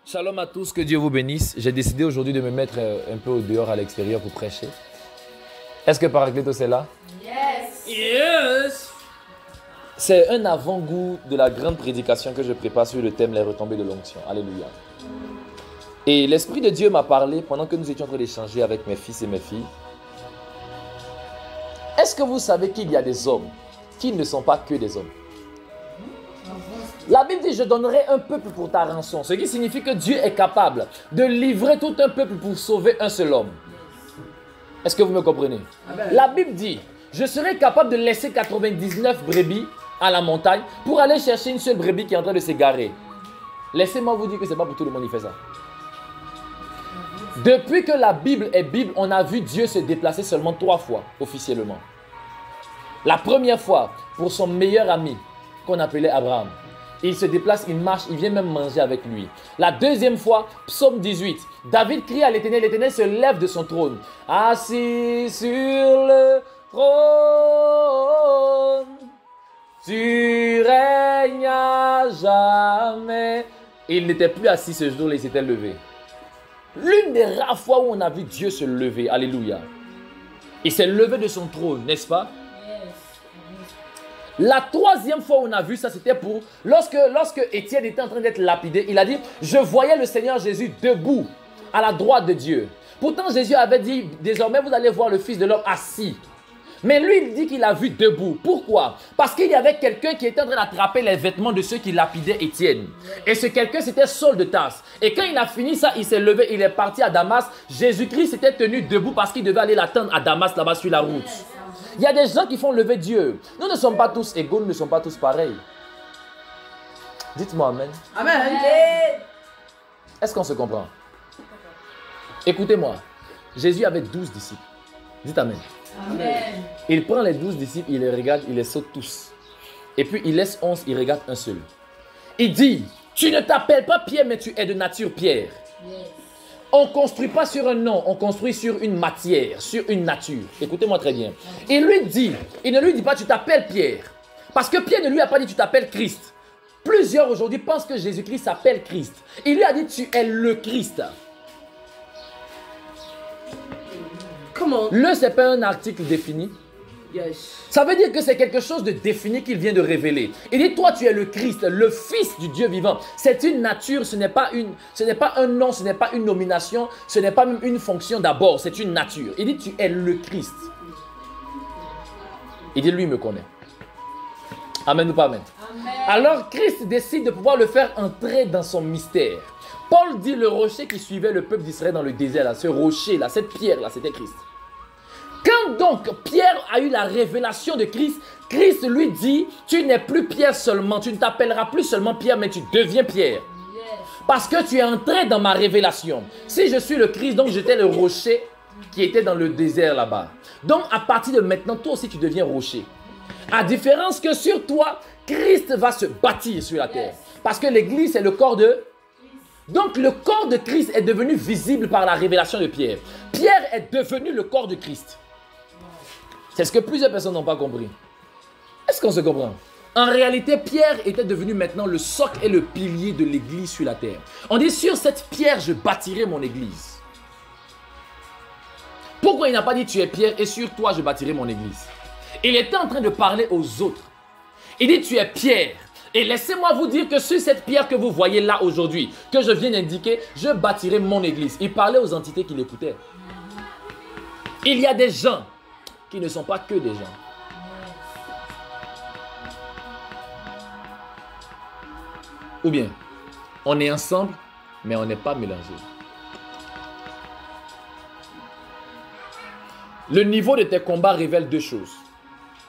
Shalom à tous, que Dieu vous bénisse. J'ai décidé aujourd'hui de me mettre un peu au dehors à l'extérieur pour prêcher. Est-ce que Paracletos est là? Yes! Yes! C'est un avant-goût de la grande prédication que je prépare sur le thème les retombées de l'onction. Alléluia. Et l'Esprit de Dieu m'a parlé pendant que nous étions en train d'échanger avec mes fils et mes filles. Est-ce que vous savez qu'il y a des hommes qui ne sont pas que des hommes? La Bible dit, je donnerai un peuple pour ta rançon. Ce qui signifie que Dieu est capable de livrer tout un peuple pour sauver un seul homme. Est-ce que vous me comprenez? Amen. La Bible dit, je serai capable de laisser 99 brebis à la montagne pour aller chercher une seule brebis qui est en train de s'égarer. Laissez-moi vous dire que ce n'est pas pour tout le monde qui fait ça. Depuis que la Bible est Bible, on a vu Dieu se déplacer seulement 3 fois, officiellement. La première fois, pour son meilleur ami, qu'on appelait Abraham. Il se déplace, il marche, il vient même manger avec lui. La deuxième fois, psaume 18. David crie à l'Éternel, l'Éternel se lève de son trône. Assis sur le trône, tu règnes à jamais. Et il n'était plus assis ce jour-là, il s'était levé. L'une des rares fois où on a vu Dieu se lever, alléluia. Il s'est levé de son trône, n'est-ce pas? La troisième fois où on a vu ça, c'était pour lorsque Étienne était en train d'être lapidé, il a dit, je voyais le Seigneur Jésus debout à la droite de Dieu. Pourtant Jésus avait dit, désormais vous allez voir le Fils de l'homme assis. Mais lui il dit qu'il a vu debout. Pourquoi? Parce qu'il y avait quelqu'un qui était en train d'attraper les vêtements de ceux qui lapidaient Étienne. Et ce quelqu'un c'était Saul de Tarse. Et quand il a fini ça, il s'est levé, il est parti à Damas. Jésus-Christ s'était tenu debout parce qu'il devait aller l'attendre à Damas là-bas sur la route. Il y a des gens qui font lever Dieu. Nous ne sommes pas tous égaux, nous ne sommes pas tous pareils. Dites-moi Amen. Amen. Est-ce qu'on se comprend? Écoutez-moi. Jésus avait 12 disciples. Dites Amen. Amen. Il prend les 12 disciples, il les regarde, il les saute tous. Et puis il laisse 11, il regarde un seul. Il dit, tu ne t'appelles pas Pierre, mais tu es de nature Pierre. Yes. On ne construit pas sur un nom, on construit sur une matière, sur une nature. Écoutez-moi très bien. Il lui dit, il ne lui dit pas tu t'appelles Pierre. Parce que Pierre ne lui a pas dit tu t'appelles Christ. Plusieurs aujourd'hui pensent que Jésus-Christ s'appelle Christ. Il lui a dit tu es le Christ. Comment? Le, ce n'est pas un article défini. Yes. Ça veut dire que c'est quelque chose de défini qu'il vient de révéler. Il dit, toi tu es le Christ, le Fils du Dieu vivant. C'est une nature, ce n'est pas un nom, ce n'est pas une nomination, ce n'est pas même une fonction d'abord, c'est une nature. Il dit, tu es le Christ. Il dit, lui il me connaît. Amen ou pas amen? Amen. Alors Christ décide de pouvoir le faire entrer dans son mystère. Paul dit, le rocher qui suivait le peuple d'Israël dans le désert, là, ce rocher là, cette pierre là, c'était Christ. Quand donc Pierre a eu la révélation de Christ, Christ lui dit, tu n'es plus Pierre seulement, tu ne t'appelleras plus seulement Pierre, mais tu deviens Pierre. Parce que tu es entré dans ma révélation. Si je suis le Christ, donc j'étais le rocher qui était dans le désert là-bas. Donc à partir de maintenant, toi aussi tu deviens rocher. À différence que sur toi, Christ va se bâtir sur la terre. Parce que l'église c'est le corps de... Donc le corps de Christ est devenu visible par la révélation de Pierre. Pierre est devenu le corps de Christ. C'est ce que plusieurs personnes n'ont pas compris. Est-ce qu'on se comprend? En réalité, Pierre était devenu maintenant le socle et le pilier de l'église sur la terre. On dit, sur cette pierre, je bâtirai mon église. Pourquoi il n'a pas dit, tu es Pierre et sur toi, je bâtirai mon église? Il était en train de parler aux autres. Il dit, tu es Pierre. Et laissez-moi vous dire que sur cette pierre que vous voyez là aujourd'hui, que je viens d'indiquer, je bâtirai mon église. Il parlait aux entités qui l'écoutaient. Il y a des gens qui ne sont pas que des gens. Ou bien, on est ensemble, mais on n'est pas mélangés. Le niveau de tes combats révèle 2 choses.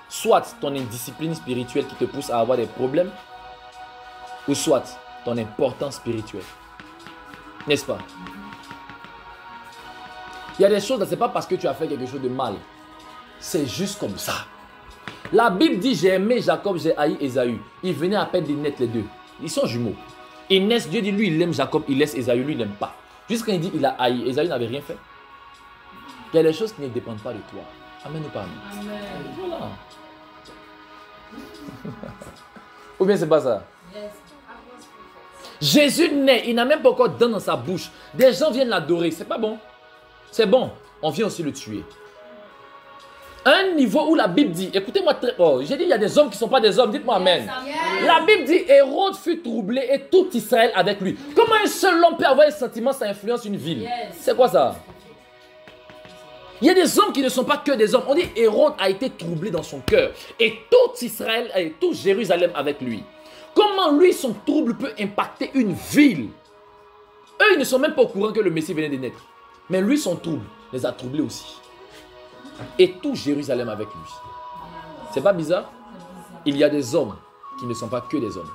Soit ton indiscipline spirituelle qui te pousse à avoir des problèmes, ou soit ton importance spirituelle. N'est-ce pas? Il y a des choses, ce n'est pas parce que tu as fait quelque chose de mal. C'est juste comme ça. La Bible dit, j'ai aimé Jacob, j'ai haï Ésaü. Ils venaient à peine de naître les deux. Ils sont jumeaux. Ils naissent, Dieu dit, lui il aime Jacob, il laisse Ésaü, lui il n'aime pas. Juste quand il dit, il a haï, Ésaü n'avait rien fait. Il y a des choses qui ne dépendent pas de toi. Amen ou pas amen? Amen. Voilà. Ou bien c'est pas ça? Yes. Jésus naît, il n'a même pas encore de dents dans sa bouche. Des gens viennent l'adorer, c'est pas bon. C'est bon, on vient aussi le tuer. Un niveau où la Bible dit, écoutez-moi très... Oh, j'ai dit il y a des hommes qui ne sont pas des hommes, dites-moi amen. Yes. La Bible dit, Hérode fut troublé et tout Israël avec lui. Comment un seul homme peut avoir un sentiment, ça influence une ville? Yes. C'est quoi ça? Il y a des hommes qui ne sont pas que des hommes. On dit Hérode a été troublé dans son cœur. Et tout Israël et tout Jérusalem avec lui. Comment lui, son trouble peut impacter une ville? Eux, ils ne sont même pas au courant que le Messie venait de naître. Mais lui, son trouble les a troublés aussi. Et tout Jérusalem avec lui. C'est pas bizarre? Il y a des hommes qui ne sont pas que des hommes.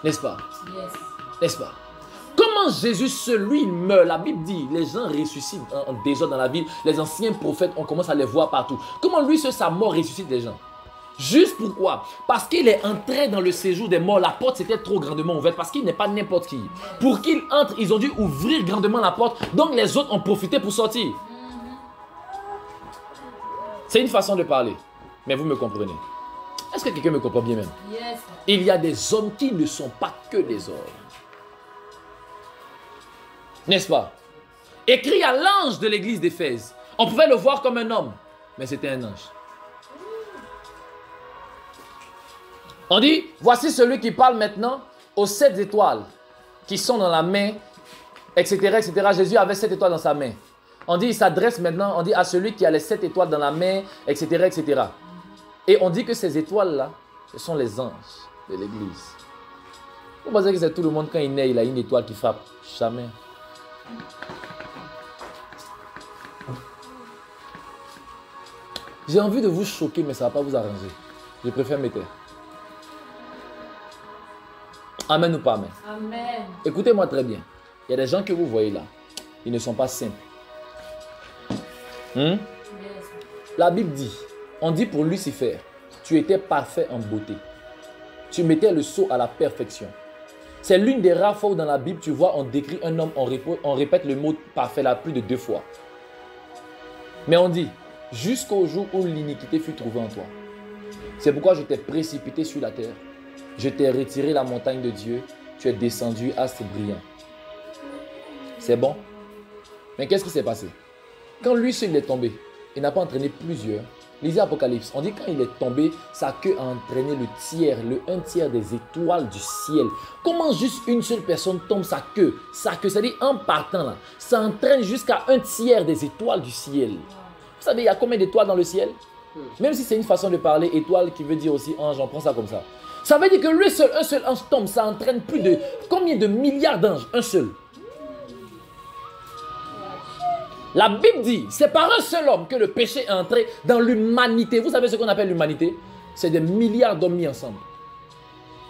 N'est-ce pas? Yes. N'est-ce pas? Comment Jésus, celui, il meurt? La Bible dit, les gens ressuscitent en désordre dans la ville. Les anciens prophètes, on commence à les voir partout. Comment lui, sa mort ressuscite les gens? Juste pourquoi? Parce qu'il est entré dans le séjour des morts. La porte s'était trop grandement ouverte parce qu'il n'est pas n'importe qui. Pour qu'il entre, ils ont dû ouvrir grandement la porte. Donc les autres ont profité pour sortir. C'est une façon de parler. Mais vous me comprenez. Est-ce que quelqu'un me comprend bien même? Yes. Il y a des hommes qui ne sont pas que des hommes. N'est-ce pas? Écrit à l'ange de l'église d'Éphèse. On pouvait le voir comme un homme, mais c'était un ange. On dit, voici celui qui parle maintenant aux 7 étoiles qui sont dans la main, etc., etc. Jésus avait 7 étoiles dans sa main. On dit, il s'adresse maintenant, on dit à celui qui a les 7 étoiles dans la main, etc., etc. Et on dit que ces étoiles-là, ce sont les anges de l'église. Vous pensez que c'est tout le monde, quand il naît, il a une étoile qui frappe? Jamais. J'ai envie de vous choquer, mais ça ne va pas vous arranger. Je préfère me taire. Amen ou pas amen? Amen. Écoutez-moi très bien. Il y a des gens que vous voyez là. Ils ne sont pas simples. Yes. La Bible dit, on dit pour Lucifer, tu étais parfait en beauté. Tu mettais le sceau à la perfection. C'est l'une des rares fois où dans la Bible, tu vois, on décrit un homme, on répète le mot parfait là plus de 2 fois. Mais on dit, jusqu'au jour où l'iniquité fut trouvée en toi. C'est pourquoi je t'ai précipité sur la terre. Je t'ai retiré la montagne de Dieu. Tu es descendu astre brillant. C'est bon? Mais qu'est-ce qui s'est passé? Quand lui seul est tombé, il n'a pas entraîné plusieurs. Lisez Apocalypse. On dit quand il est tombé, sa queue a entraîné le 1/3 des étoiles du ciel. Comment juste une seule personne tombe sa queue? Sa queue, c'est-à-dire en partant là, ça entraîne jusqu'à 1/3 des étoiles du ciel. Vous savez, il y a combien d'étoiles dans le ciel? Même si c'est une façon de parler, étoile qui veut dire aussi ange, on prend ça comme ça. Ça veut dire que lui seul, un seul ange tombe, ça entraîne plus de combien de milliards d'anges? Un seul. La Bible dit, c'est par un seul homme que le péché est entré dans l'humanité. Vous savez ce qu'on appelle l'humanité? C'est des milliards d'hommes mis ensemble.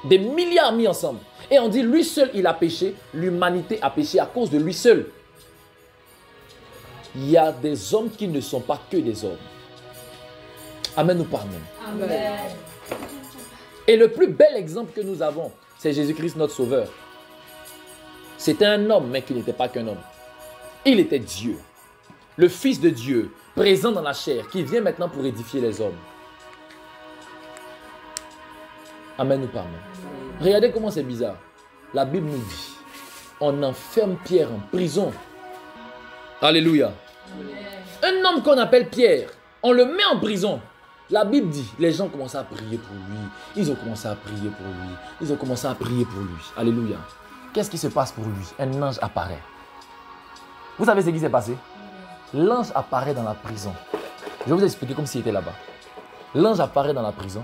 Des milliards mis ensemble. Et on dit, lui seul, il a péché. L'humanité a péché à cause de lui seul. Il y a des hommes qui ne sont pas que des hommes. Amen ou pas amen? Amen. Et le plus bel exemple que nous avons, c'est Jésus-Christ, notre Sauveur. C'était un homme, mais qui n'était pas qu'un homme. Il était Dieu. Le Fils de Dieu, présent dans la chair, qui vient maintenant pour édifier les hommes. Amen ou pas amen? Regardez comment c'est bizarre. La Bible nous dit, on enferme Pierre en prison. Alléluia. Un homme qu'on appelle Pierre, on le met en prison. La Bible dit, les gens commencent à prier pour lui. Ils ont commencé à prier pour lui. Ils ont commencé à prier pour lui. Alléluia. Qu'est-ce qui se passe pour lui? Un ange apparaît. Vous savez ce qui s'est passé? L'ange apparaît dans la prison. Je vais vous expliquer comme s'il était là-bas. L'ange apparaît dans la prison.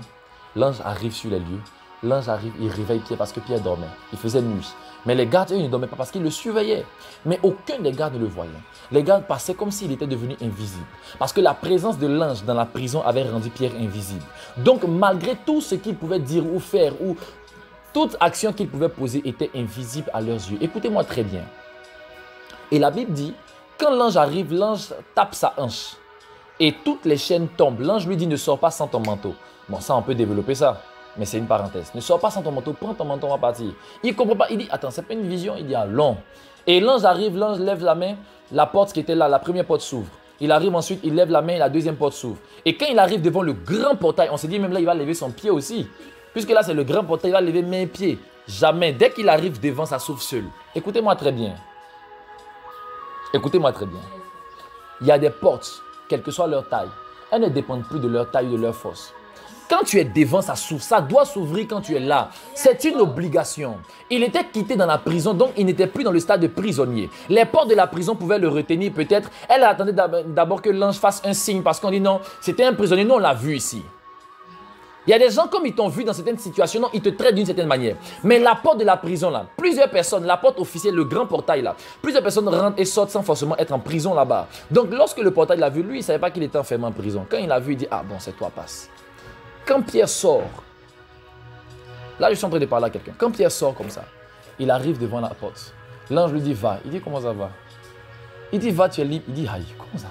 L'ange arrive sur les lieux. L'ange arrive, il réveille Pierre parce que Pierre dormait. Il faisait nuit. Mais les gardes, eux, ils ne dormaient pas parce qu'ils le surveillaient. Mais aucun des gardes ne le voyait. Les gardes passaient comme s'il était devenu invisible. Parce que la présence de l'ange dans la prison avait rendu Pierre invisible. Donc, malgré tout ce qu'il pouvait dire ou faire, ou toute action qu'il pouvait poser était invisible à leurs yeux. Écoutez-moi très bien. Et la Bible dit, quand l'ange arrive, l'ange tape sa hanche. Et toutes les chaînes tombent. L'ange lui dit, ne sors pas sans ton manteau. Bon, ça, on peut développer ça. Mais c'est une parenthèse. Ne sors pas sans ton manteau, prends ton manteau, on va partir. Il ne comprend pas. Il dit, attends, c'est pas une vision. Il dit, allons. Et l'ange arrive, l'ange lève la main. La porte qui était là, la première porte s'ouvre. Il arrive ensuite, il lève la main et la deuxième porte s'ouvre. Et quand il arrive devant le grand portail, on s'est dit, même là, il va lever son pied aussi. Puisque là, c'est le grand portail, il va lever main et pied. Jamais. Dès qu'il arrive devant, ça s'ouvre seul. Écoutez-moi très bien. Écoutez-moi très bien. Il y a des portes, quelle que soit leur taille. Elles ne dépendent plus de leur taille ou de leur force. Quand tu es devant, ça s'ouvre. Ça doit s'ouvrir quand tu es là. C'est une obligation. Il était quitté dans la prison, donc il n'était plus dans le stade de prisonnier. Les portes de la prison pouvaient le retenir peut-être. Elle attendait d'abord que l'ange fasse un signe parce qu'on dit non, c'était un prisonnier. Nous, on l'a vu ici. Il y a des gens comme ils t'ont vu dans certaines situations, non, ils te traitent d'une certaine manière. Mais la porte de la prison là, plusieurs personnes, la porte officielle, le grand portail là, plusieurs personnes rentrent et sortent sans forcément être en prison là-bas. Donc lorsque le portail l'a vu, lui, il ne savait pas qu'il était enfermé en prison. Quand il l'a vu, il dit, ah bon, c'est toi, passe. Quand Pierre sort, là je suis en train de parler à quelqu'un, quand Pierre sort comme ça, il arrive devant la porte. L'ange lui dit, va. Il dit, comment ça va? Il dit, va, tu es libre. Il dit, aïe, comment ça?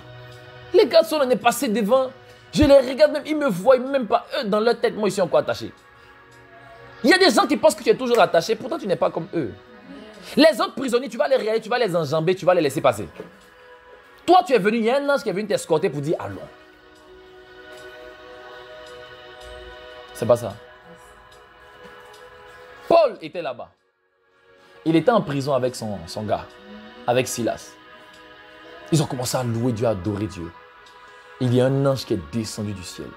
Les garçons, on est passé devant. Je les regarde même, ils me voient même pas. Eux, dans leur tête, moi, ils sont encore attachés. Il y a des gens qui pensent que tu es toujours attaché, pourtant tu n'es pas comme eux. Les autres prisonniers, tu vas les regarder, tu vas les enjamber, tu vas les laisser passer. Toi, tu es venu, il y a un ange qui est venu t'escorter pour dire, allons. C'est pas ça. Paul était là-bas. Il était en prison avec son gars, avec Silas. Ils ont commencé à louer Dieu, à adorer Dieu. Il y a un ange qui est descendu du ciel.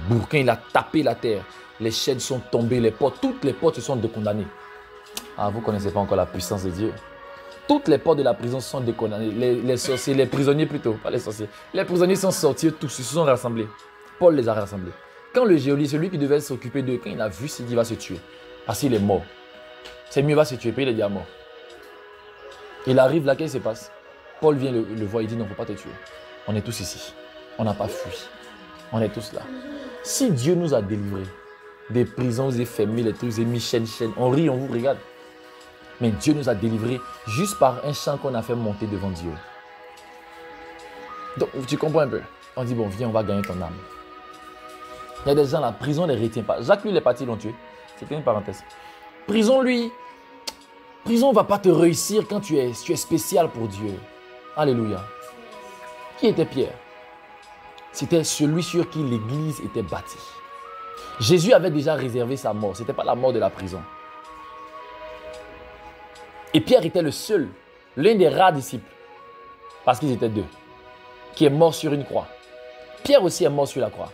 Quand il a tapé la terre, les chaînes sont tombées, les portes, toutes les portes se sont décondamnées. Ah, vous ne connaissez pas encore la puissance de Dieu. Toutes les portes de la prison sont décondamnées. Les sorciers, les prisonniers plutôt, pas les sorciers. Les prisonniers sont sortis, tous, ils se sont rassemblés. Paul les a rassemblés. Quand le geôlier, celui qui devait s'occuper d'eux, quand il a vu, il dit, il va se tuer. Parce qu'il est mort. C'est mieux, il va se tuer, puis il est déjà mort. Il arrive là, qu'est-ce qui se passe? Paul vient le voir, il dit, non, il ne faut pas te tuer. On est tous ici. On n'a pas fui. On est tous là. Si Dieu nous a délivrés des prisons, des fermés, les trucs, des mis chaîne, on rit, on vous regarde. Mais Dieu nous a délivrés juste par un chant qu'on a fait monter devant Dieu. Donc, tu comprends un peu? On dit, bon, viens, on va gagner ton âme. Il y a des gens, la prison ne les retient pas. Jacques, lui, les partis l'ont tué. C'était une parenthèse. Prison, lui, prison ne va pas te réussir quand tu es spécial pour Dieu. Alléluia. Qui était Pierre? C'était celui sur qui l'église était bâtie. Jésus avait déjà réservé sa mort. Ce n'était pas la mort de la prison. Et Pierre était le seul, l'un des rares disciples, parce qu'ils étaient deux, qui est mort sur une croix. Pierre aussi est mort sur la croix.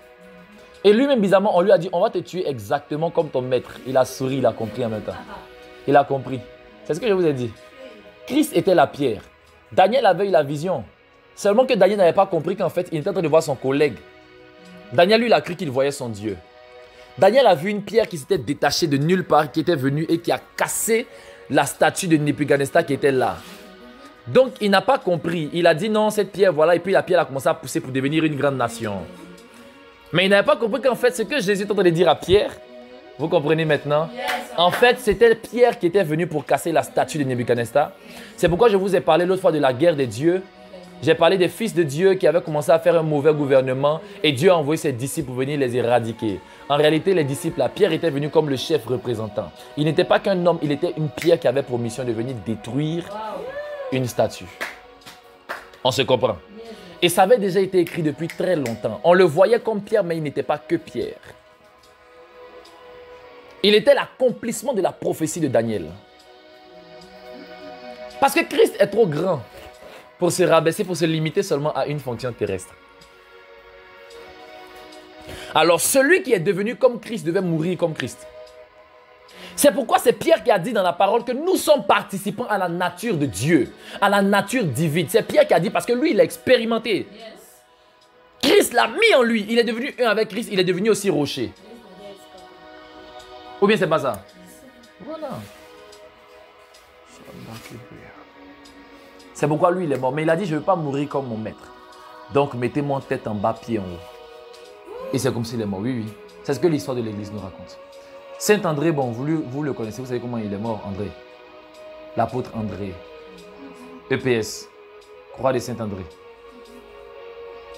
Et lui-même, bizarrement, on lui a dit, on va te tuer exactement comme ton maître. Il a souri, il a compris en même temps. Il a compris. C'est ce que je vous ai dit. Christ était la pierre. Daniel avait eu la vision. Seulement que Daniel n'avait pas compris qu'en fait, il était en train de voir son collègue. Daniel, lui, il a cru qu'il voyait son Dieu. Daniel a vu une pierre qui s'était détachée de nulle part, qui était venue et qui a cassé la statue de Nebuchadnezzar qui était là. Donc, il n'a pas compris. Il a dit non, cette pierre, voilà. Et puis, la pierre a commencé à pousser pour devenir une grande nation. Mais il n'avait pas compris qu'en fait, ce que Jésus est en train de dire à Pierre, vous comprenez maintenant? En fait, c'était Pierre qui était venu pour casser la statue de Nebuchadnezzar. C'est pourquoi je vous ai parlé l'autre fois de la guerre des dieux. J'ai parlé des fils de Dieu qui avaient commencé à faire un mauvais gouvernement et Dieu a envoyé ses disciples pour venir les éradiquer. En réalité, les disciples, la Pierre était venu comme le chef représentant. Il n'était pas qu'un homme, il était une pierre qui avait pour mission de venir détruire une statue. On se comprend? Et ça avait déjà été écrit depuis très longtemps. On le voyait comme Pierre, mais il n'était pas que Pierre. Il était l'accomplissement de la prophétie de Daniel. Parce que Christ est trop grand pour se rabaisser, pour se limiter seulement à une fonction terrestre. Alors celui qui est devenu comme Christ devait mourir comme Christ. C'est pourquoi c'est Pierre qui a dit dans la parole que nous sommes participants à la nature de Dieu, à la nature divine. C'est Pierre qui a dit parce que lui, il a expérimenté. Christ l'a mis en lui. Il est devenu un avec Christ, il est devenu aussi rocher. Ou bien c'est pas ça? Voilà. C'est pourquoi lui, il est mort. Mais il a dit, je ne veux pas mourir comme mon maître. Donc, mettez mon tête en bas, pied en haut. Et c'est comme s'il est mort. Oui, oui. C'est ce que l'histoire de l'église nous raconte. Saint André, bon, vous le connaissez. Vous savez comment il est mort, André? L'apôtre André. EPS. Croix de Saint André.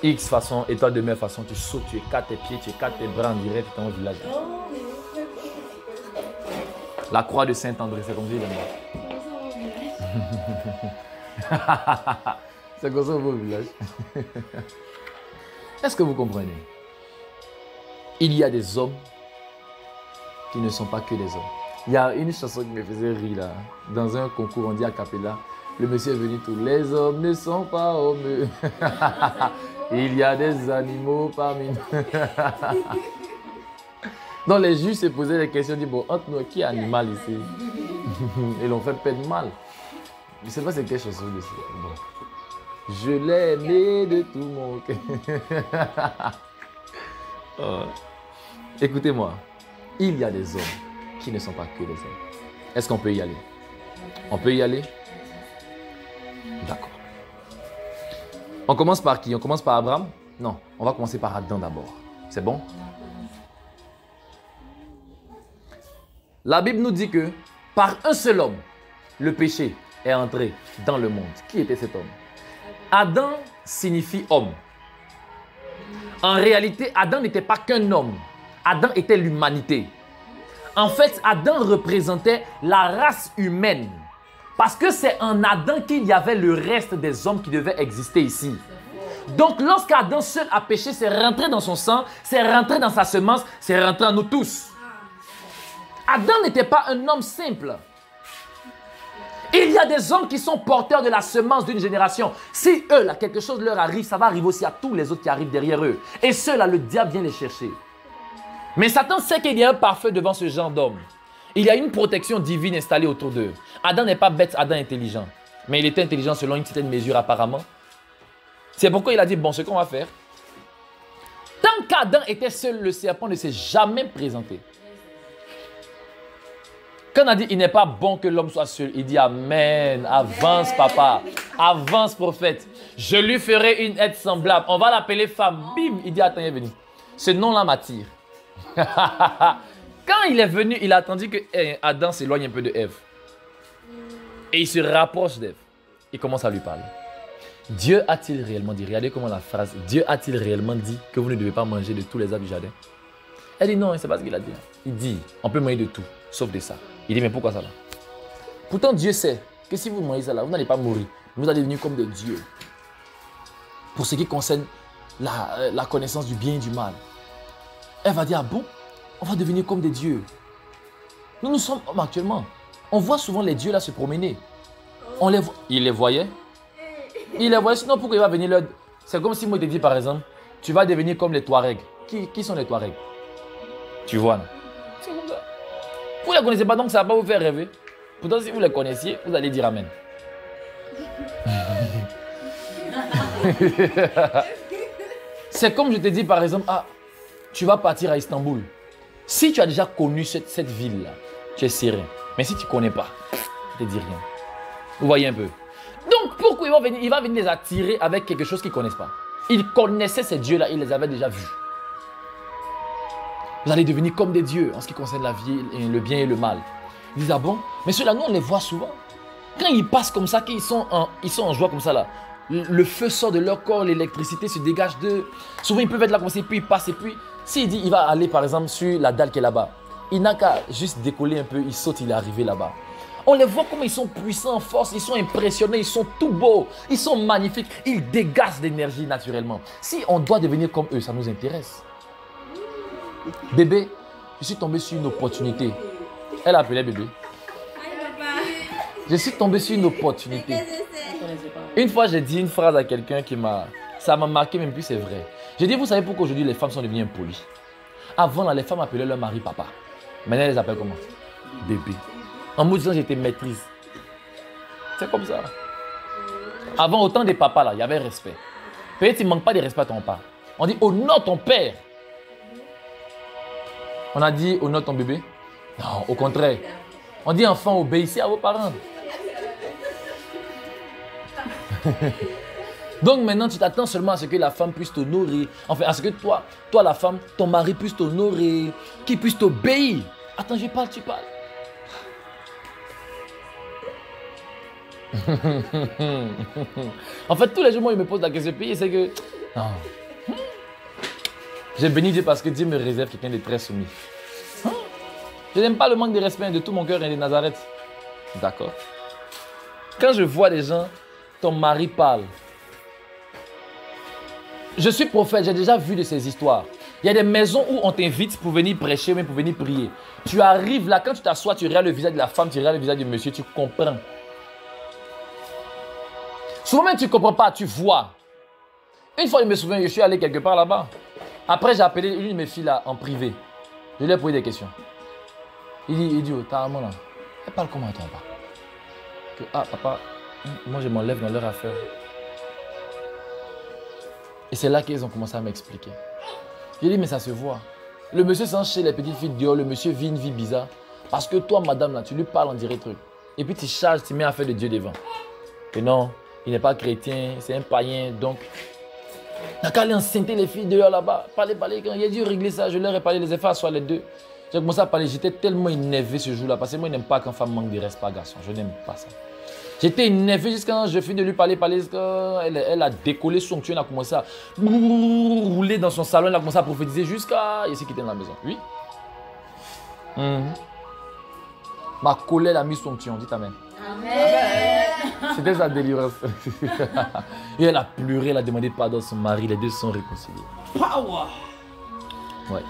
X façon, étoile de mer façon. Tu sautes, tu écartes tes pieds, tu écartes tes bras en direct dans le village. La croix de Saint André, c'est comme s'il est mort. C'est comme ça au village. Est-ce que vous comprenez? Il y a des hommes qui ne sont pas que des hommes. Il y a une chanson qui me faisait rire là. Dans un concours, on dit a cappella. Le monsieur est venu, tous les hommes ne sont pas hommes. Il y a des animaux parmi nous. Donc les juges se posaient des questions, disent, bon, entre nous, qui est animal ici? Ils l'ont fait peine mal. Je ne sais pas c'est quelle chanson de ça. Bon. Je l'aimais de tout mon cœur. Oh. Écoutez-moi, il y a des hommes qui ne sont pas que des hommes. Est-ce qu'on peut y aller? On peut y aller? D'accord. On commence par qui? On commence par Abraham? Non, on va commencer par Adam d'abord. C'est bon? La Bible nous dit que par un seul homme, le péché est entré dans le monde. Qui était cet homme? Adam signifie homme. En réalité, Adam n'était pas qu'un homme. Adam était l'humanité. En fait, Adam représentait la race humaine. Parce que c'est en Adam qu'il y avait le reste des hommes qui devaient exister ici. Donc, lorsqu'Adam seul a péché, c'est rentré dans son sang, c'est rentré dans sa semence, c'est rentré en nous tous. Adam n'était pas un homme simple. Il y a des hommes qui sont porteurs de la semence d'une génération. Si eux, là, quelque chose leur arrive, ça va arriver aussi à tous les autres qui arrivent derrière eux. Et ceux-là, le diable vient les chercher. Mais Satan sait qu'il y a un parfait devant ce genre d'homme. Il y a une protection divine installée autour d'eux. Adam n'est pas bête, Adam est intelligent. Mais il était intelligent selon une certaine mesure apparemment. C'est pourquoi il a dit, bon, ce qu'on va faire. Tant qu'Adam était seul, le serpent ne s'est jamais présenté. Quand on a dit, il n'est pas bon que l'homme soit seul, il dit, amen, avance papa, avance prophète. Je lui ferai une aide semblable. On va l'appeler femme. Bim, il dit, attends, il est venu. Ce nom-là m'attire. Quand il est venu, il a attendu que Adam s'éloigne un peu de Ève. Et il se rapproche d'Ève. Il commence à lui parler. Dieu a-t-il réellement dit, regardez comment la phrase, Dieu a-t-il réellement dit que vous ne devez pas manger de tous les arbres du jardin? Elle dit non, c'est pas ce qu'il a dit. Il dit, on peut manger de tout, sauf de ça. Il dit, mais pourquoi ça là? Pourtant Dieu sait que si vous mangez ça là, vous n'allez pas mourir. Vous allez devenir comme des dieux. Pour ce qui concerne la connaissance du bien et du mal. Elle va dire, ah bon? On va devenir comme des dieux. Nous sommes hommes actuellement. On voit souvent les dieux là se promener. On les voit. Il les voyait. Il les voyait, sinon pourquoi il va venir leur... C'est comme si moi je te dis par exemple, tu vas devenir comme les Touaregs. Qui sont les Touaregs? Tu vois, non? Vous ne les connaissez pas, donc ça ne va pas vous faire rêver. Pourtant, si vous les connaissiez, vous allez dire amen. C'est comme je te dis par exemple, ah, tu vas partir à Istanbul. Si tu as déjà connu cette ville-là, tu es serein. Mais si tu ne connais pas, je ne te dis rien. Vous voyez un peu. Donc, pourquoi il va venir les attirer avec quelque chose qu'ils ne connaissent pas? Ils connaissaient ces dieux-là, ils les avaient déjà vus. Vous allez devenir comme des dieux en ce qui concerne la vie, le bien et le mal. Ils disent, ah bon? Mais ceux-là, nous, on les voit souvent. Quand ils passent comme ça, qu'ils sont en joie comme ça, là, le feu sort de leur corps, l'électricité se dégage d'eux. Souvent, ils peuvent être là comme ça, puis ils passent. Et puis, s'il dit, il va aller, par exemple, sur la dalle qui est là-bas, il n'a qu'à juste décoller un peu, il saute, il est arrivé là-bas. On les voit comment ils sont puissants en force, ils sont impressionnants, ils sont tout beaux, ils sont magnifiques, ils dégagent l'énergie naturellement. Si on doit devenir comme eux, ça nous intéresse. Bébé, je suis tombé sur une opportunité. Elle appelait bébé. Je suis tombé sur une opportunité. Une fois, j'ai dit une phrase à quelqu'un ça m'a marqué, même plus c'est vrai. J'ai dit, vous savez pourquoi aujourd'hui les femmes sont devenues impolies? Avant, là, les femmes appelaient leur mari papa. Maintenant, elles les appellent comment? Bébé. En me disant, j'étais maîtrise. C'est comme ça. Avant, autant des papas, là, il y avait respect. Peut-être qu'il ne manque pas de respect à ton père. On dit, honore ton père. On a dit, honore ton bébé? Non, au contraire. On dit, enfant, obéissez à vos parents. Donc maintenant, tu t'attends seulement à ce que la femme puisse t'honorer. Enfin, à ce que toi, la femme, ton mari puisse t'honorer, qu'il puisse t'obéir. Attends, je parle, tu parles. En fait, tous les jours, moi, il me pose la question, c'est que... Non. J'ai béni Dieu parce que Dieu me réserve quelqu'un de très soumis. Je n'aime pas le manque de respect de tout mon cœur et de Nazareth. D'accord. Quand je vois des gens, ton mari parle. Je suis prophète, j'ai déjà vu de ces histoires. Il y a des maisons où on t'invite pour venir prêcher, même pour venir prier. Tu arrives là, quand tu t'assois, tu regardes le visage de la femme, tu regardes le visage du monsieur, tu comprends. Souvent même tu ne comprends pas, tu vois. Une fois, je me souviens, je suis allé quelque part là-bas. Après, j'ai appelé une de mes filles là, en privé. Je lui ai posé des questions. Il dit, oh, ta maman là, elle parle comment toi, papa? Que, ah, papa, moi je m'enlève dans leur affaire. Et c'est là qu'ils ont commencé à m'expliquer. J'ai dit, mais ça se voit. Le monsieur s'en chez les petites filles dehors, le monsieur vit une vie bizarre. Parce que toi, madame, là, tu lui parles en direct truc. Et puis tu charges, tu mets à faire de Dieu devant. Et non, il n'est pas chrétien, c'est un païen, donc... Il n'a qu'à aller enceinter les filles dehors là-bas. Parler, quand il a dû régler ça, je leur ai parlé, les efforts soit les deux. J'ai commencé à parler, j'étais tellement énervé ce jour-là, parce que moi, je n'aime pas quand femme manque de respect, pas garçon, je n'aime pas ça. J'étais énervé jusqu'à quand je finis de lui parler, elle a décollé son tuyau, elle a commencé à rouler dans son salon, elle a commencé à prophétiser jusqu'à ici qui était dans la maison. Oui. Ma colère a mis son tuyau, dit amen. Amen. C'était sa délivrance. Et elle a pleuré, elle a demandé pardon à son mari, les deux sont réconciliés. Power. Ouais.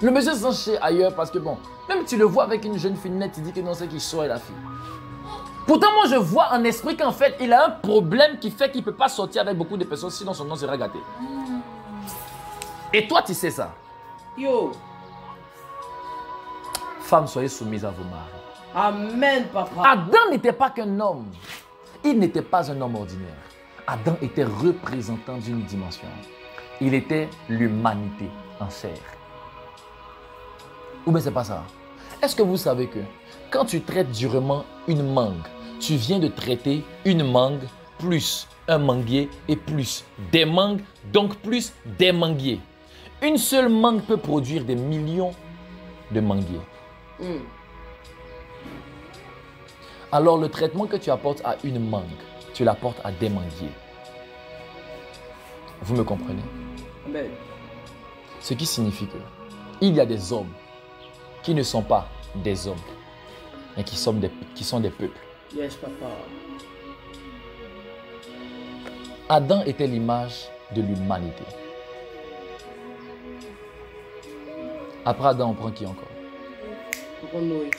Le monsieur s'en chez ailleurs parce que bon, même tu le vois avec une jeune fille nette, il dit que non, c'est qu'il sort et la fille. Pourtant, moi, je vois en esprit qu'en fait, il a un problème qui fait qu'il ne peut pas sortir avec beaucoup de personnes, sinon son nom sera gâté. Et toi, tu sais ça. Yo. Femmes, soyez soumises à vos maris. Amen, papa. Adam n'était pas qu'un homme. Il n'était pas un homme ordinaire. Adam était représentant d'une dimension. Il était l'humanité en chair. Ou bien c'est pas ça. Est-ce que vous savez que quand tu traites durement une mangue, tu viens de traiter une mangue plus un manguier et plus des mangues, donc plus des manguiers. Une seule mangue peut produire des millions de manguiers. Alors le traitement que tu apportes à une mangue, tu l'apportes à des manguiers. Vous me comprenez? Amen. Ce qui signifie que il y a des hommes qui ne sont pas des hommes, mais qui sont des peuples. Yes, papa. Adam était l'image de l'humanité. Après Adam, on prend qui encore? On prend Noé.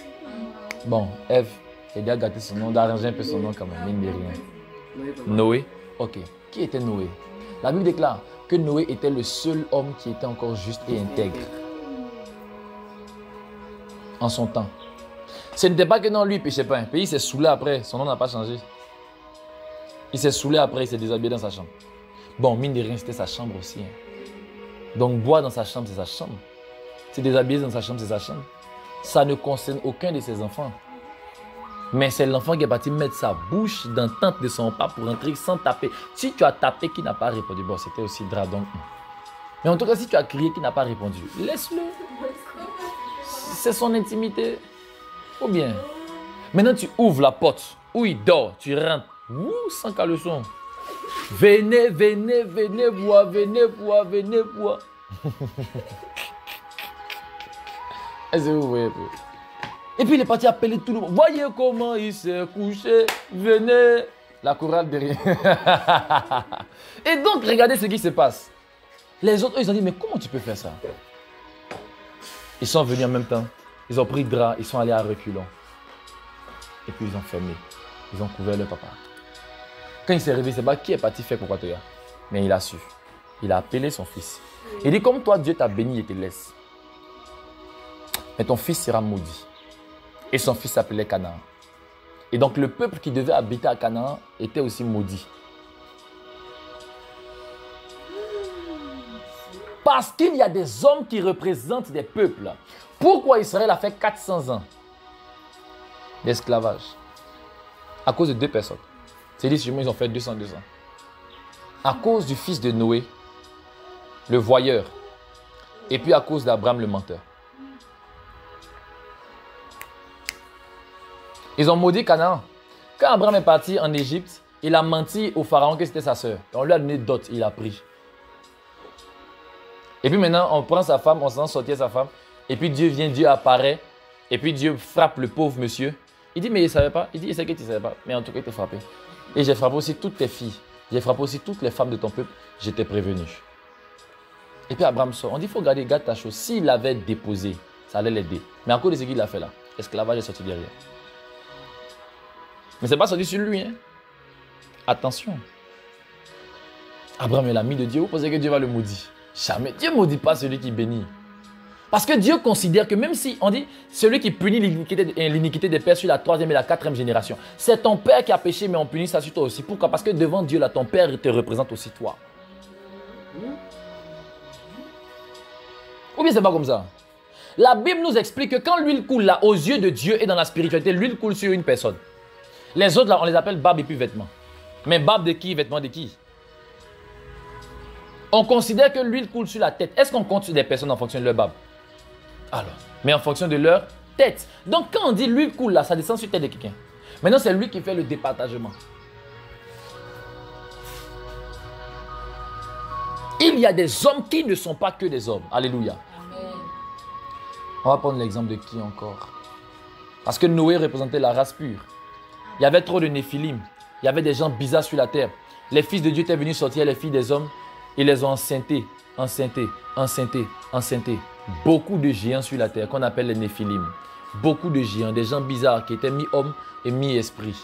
Bon, Ève, il a gâté son nom, d'arranger un peu son nom quand même, mine de rien. Noé, papa. Noé, ok. Qui était Noé? La Bible déclare que Noé était le seul homme qui était encore juste et intègre en son temps. Ce n'était pas que non, lui, il ne péchait pas. Il s'est saoulé après, son nom n'a pas changé. Il s'est saoulé après, il s'est déshabillé dans sa chambre. Bon, mine de rien, c'était sa chambre aussi. Donc, boire dans sa chambre, c'est sa chambre. Se déshabiller dans sa chambre, c'est sa chambre. Ça ne concerne aucun de ses enfants. Mais c'est l'enfant qui est parti mettre sa bouche dans la tente de son pas pour entrer sans taper. Si tu as tapé qui n'a pas répondu, bon, c'était aussi drap donc. Mais en tout cas, si tu as crié qui n'a pas répondu, laisse-le. C'est son intimité. Ou bien, maintenant tu ouvres la porte où il dort, tu rentres, sans caleçon. Venez, venez, venez boire, venez boire, venez boire. Est-ce que vous voyez un peu? Et puis il est parti appeler tout le monde. Voyez comment il s'est couché, venez. La chorale derrière. Et donc, regardez ce qui se passe. Les autres, eux, ils ont dit, mais comment tu peux faire ça? Ils sont venus en même temps. Ils ont pris le drap, ils sont allés à reculons. Et puis ils ont fermé. Ils ont couvert leur papa. Quand il s'est réveillé, c'est pas qui est parti faire Kokwatoya. Mais il a su. Il a appelé son fils. Il dit, comme toi, Dieu t'a béni et te laisse. Mais ton fils sera maudit. Et son fils s'appelait Canaan. Et donc le peuple qui devait habiter à Canaan était aussi maudit. Parce qu'il y a des hommes qui représentent des peuples. Pourquoi Israël a fait 400 ans d'esclavage? À cause de deux personnes. C'est-à-dire, ils ont fait 200 ans. À cause du fils de Noé, le voyeur. Et puis à cause d'Abraham, le menteur. Ils ont maudit Canaan. Quand Abraham est parti en Égypte, il a menti au pharaon que c'était sa sœur. On lui a donné dot, il a pris. Et puis maintenant, on prend sa femme, on s'en sortit sa femme. Et puis Dieu apparaît. Et puis Dieu frappe le pauvre monsieur. Il dit, mais il ne savait pas. Il dit, il sait que tu ne savais pas. Mais en tout cas, il t'a frappé. Et j'ai frappé aussi toutes tes filles. J'ai frappé aussi toutes les femmes de ton peuple. Je t'ai prévenu. Et puis Abraham sort. On dit, il faut garder ta chose. S'il l'avait déposé, ça allait l'aider. Mais à cause de ce qu'il a fait là, l'esclavage est sorti derrière. Mais ce n'est pas sorti sur lui. Hein. Attention. Abraham est l'ami de Dieu. Vous pensez que Dieu va le maudire? Jamais. Dieu ne maudit pas celui qui bénit. Parce que Dieu considère que même si on dit celui qui punit l'iniquité des pères sur la 3e et la 4e génération, c'est ton père qui a péché, mais on punit ça sur toi aussi. Pourquoi? Parce que devant Dieu, là, ton père te représente aussi toi. Ou bien c'est pas comme ça? La Bible nous explique que quand l'huile coule là, aux yeux de Dieu et dans la spiritualité, l'huile coule sur une personne. Les autres là, on les appelle barbe et puis vêtements. Mais barbe de qui? Vêtements de qui? On considère que l'huile coule sur la tête. Est-ce qu'on compte sur des personnes en fonction de leur barbe? Alors, mais en fonction de leur tête. Donc quand on dit l'huile coule là, ça descend sur la tête de quelqu'un. Maintenant c'est lui qui fait le départagement. Il y a des hommes qui ne sont pas que des hommes. Alléluia. Amen. On va prendre l'exemple de qui encore? Parce que Noé représentait la race pure. Il y avait trop de néphilim. Il y avait des gens bizarres sur la terre. Les fils de Dieu étaient venus sortir les filles des hommes. Ils les ont enceintés, enceintés, enceintés, enceintés. Beaucoup de géants sur la terre qu'on appelle les néphilim. Beaucoup de géants, des gens bizarres qui étaient mi-hommes et mi-esprit.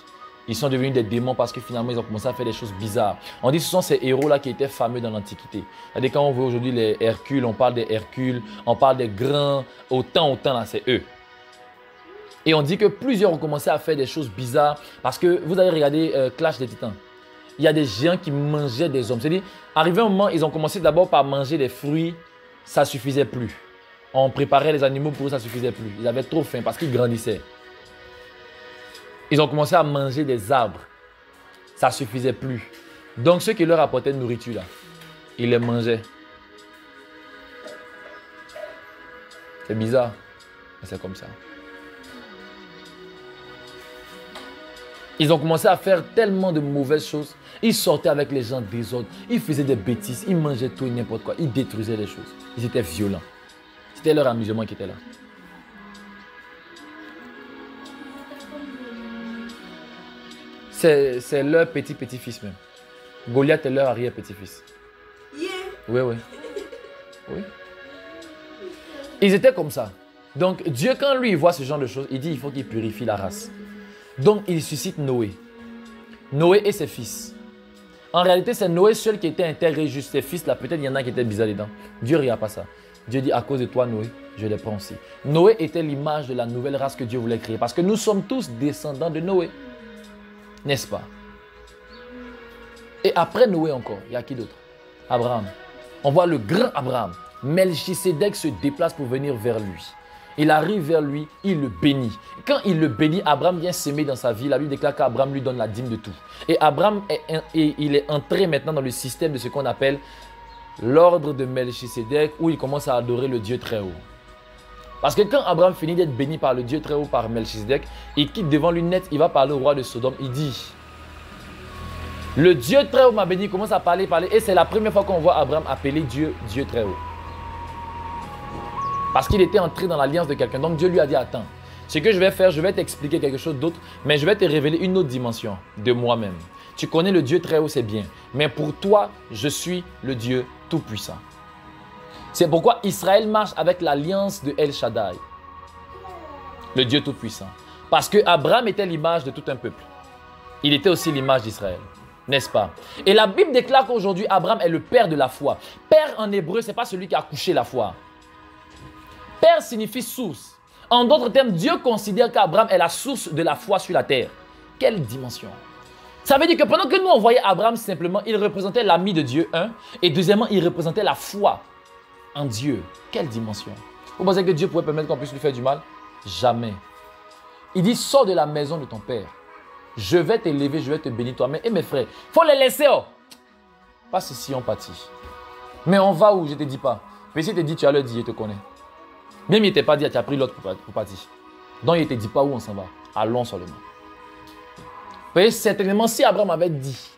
Ils sont devenus des démons parce que finalement, ils ont commencé à faire des choses bizarres. On dit que ce sont ces héros-là qui étaient fameux dans l'Antiquité. C'est-à-dire quand on voit aujourd'hui les Hercules, on parle des Hercules, on parle des grands, autant là, c'est eux. Et on dit que plusieurs ont commencé à faire des choses bizarres parce que vous avez regardé Clash des Titans. Il y a des géants qui mangeaient des hommes. C'est-à-dire, arrivé un moment, ils ont commencé d'abord par manger des fruits, ça ne suffisait plus. On préparait les animaux pour eux, ça ne suffisait plus. Ils avaient trop faim parce qu'ils grandissaient. Ils ont commencé à manger des arbres. Ça ne suffisait plus. Donc, ceux qui leur apportaient de nourriture, là, ils les mangeaient. C'est bizarre, mais c'est comme ça. Ils ont commencé à faire tellement de mauvaises choses. Ils sortaient avec les gens désordres. Ils faisaient des bêtises. Ils mangeaient tout et n'importe quoi. Ils détruisaient les choses. Ils étaient violents. C'était leur amusement qui était là. C'est leur petit-petit-fils même. Goliath est leur arrière-petit-fils. Yeah. Oui, oui. Oui. Ils étaient comme ça. Donc Dieu, quand lui voit ce genre de choses, il dit il faut qu'il purifie la race. Donc il suscite Noé. Noé et ses fils. En réalité, c'est Noé seul qui était intégré juste. Ses fils là, peut-être il y en a qui étaient bizarres dedans. Dieu ne regarde pas ça. Dieu dit à cause de toi Noé, je les prends aussi. Noé était l'image de la nouvelle race que Dieu voulait créer. Parce que nous sommes tous descendants de Noé. N'est-ce pas? Et après Noé encore, il y a qui d'autre? Abraham. On voit le grand Abraham. Melchisédek se déplace pour venir vers lui. Il arrive vers lui, il le bénit. Quand il le bénit, Abraham vient s'aimer dans sa vie. La Bible déclare qu'Abraham lui donne la dîme de tout. Et Abraham il est entré maintenant dans le système de ce qu'on appelle l'ordre de Melchisédek, où il commence à adorer le Dieu très haut. Parce que quand Abraham finit d'être béni par le Dieu très haut, par Melchisédek, il quitte devant lui net, il va parler au roi de Sodome. Il dit, le Dieu très haut m'a béni, il commence à parler. Et c'est la première fois qu'on voit Abraham appeler Dieu, Dieu très haut. Parce qu'il était entré dans l'alliance de quelqu'un. Donc Dieu lui a dit, attends, ce que je vais faire, je vais t'expliquer quelque chose d'autre, mais je vais te révéler une autre dimension de moi-même. Tu connais le Dieu très haut, c'est bien. Mais pour toi, je suis le Dieu tout-puissant. C'est pourquoi Israël marche avec l'alliance de El Shaddai, le Dieu tout-puissant. Parce que Abraham était l'image de tout un peuple. Il était aussi l'image d'Israël, n'est-ce pas? Et la Bible déclare qu'aujourd'hui, Abraham est le père de la foi. Père en hébreu, ce n'est pas celui qui a couché la foi. Père signifie source. En d'autres termes, Dieu considère qu'Abraham est la source de la foi sur la terre. Quelle dimension! Ça veut dire que pendant que nous, on voyait Abraham simplement, il représentait l'ami de Dieu, un, et deuxièmement, il représentait la foi en Dieu. Quelle dimension! Vous pensez que Dieu pourrait permettre qu'on puisse lui faire du mal? Jamais. Il dit, sors de la maison de ton père. Je vais t'élever, je vais te bénir toi-même. Et mes frères, il faut les laisser. Oh. Pas ceci, on pâtit. Mais on va où? Je ne te dis pas. Mais si tu te dis, tu as le dit, je te connais. Même il ne t'a pas dit, tu as pris l'autre pour partir. Donc il ne te dit pas où on s'en va. Allons seulement. Vous voyez, certainement, si Abraham avait dit,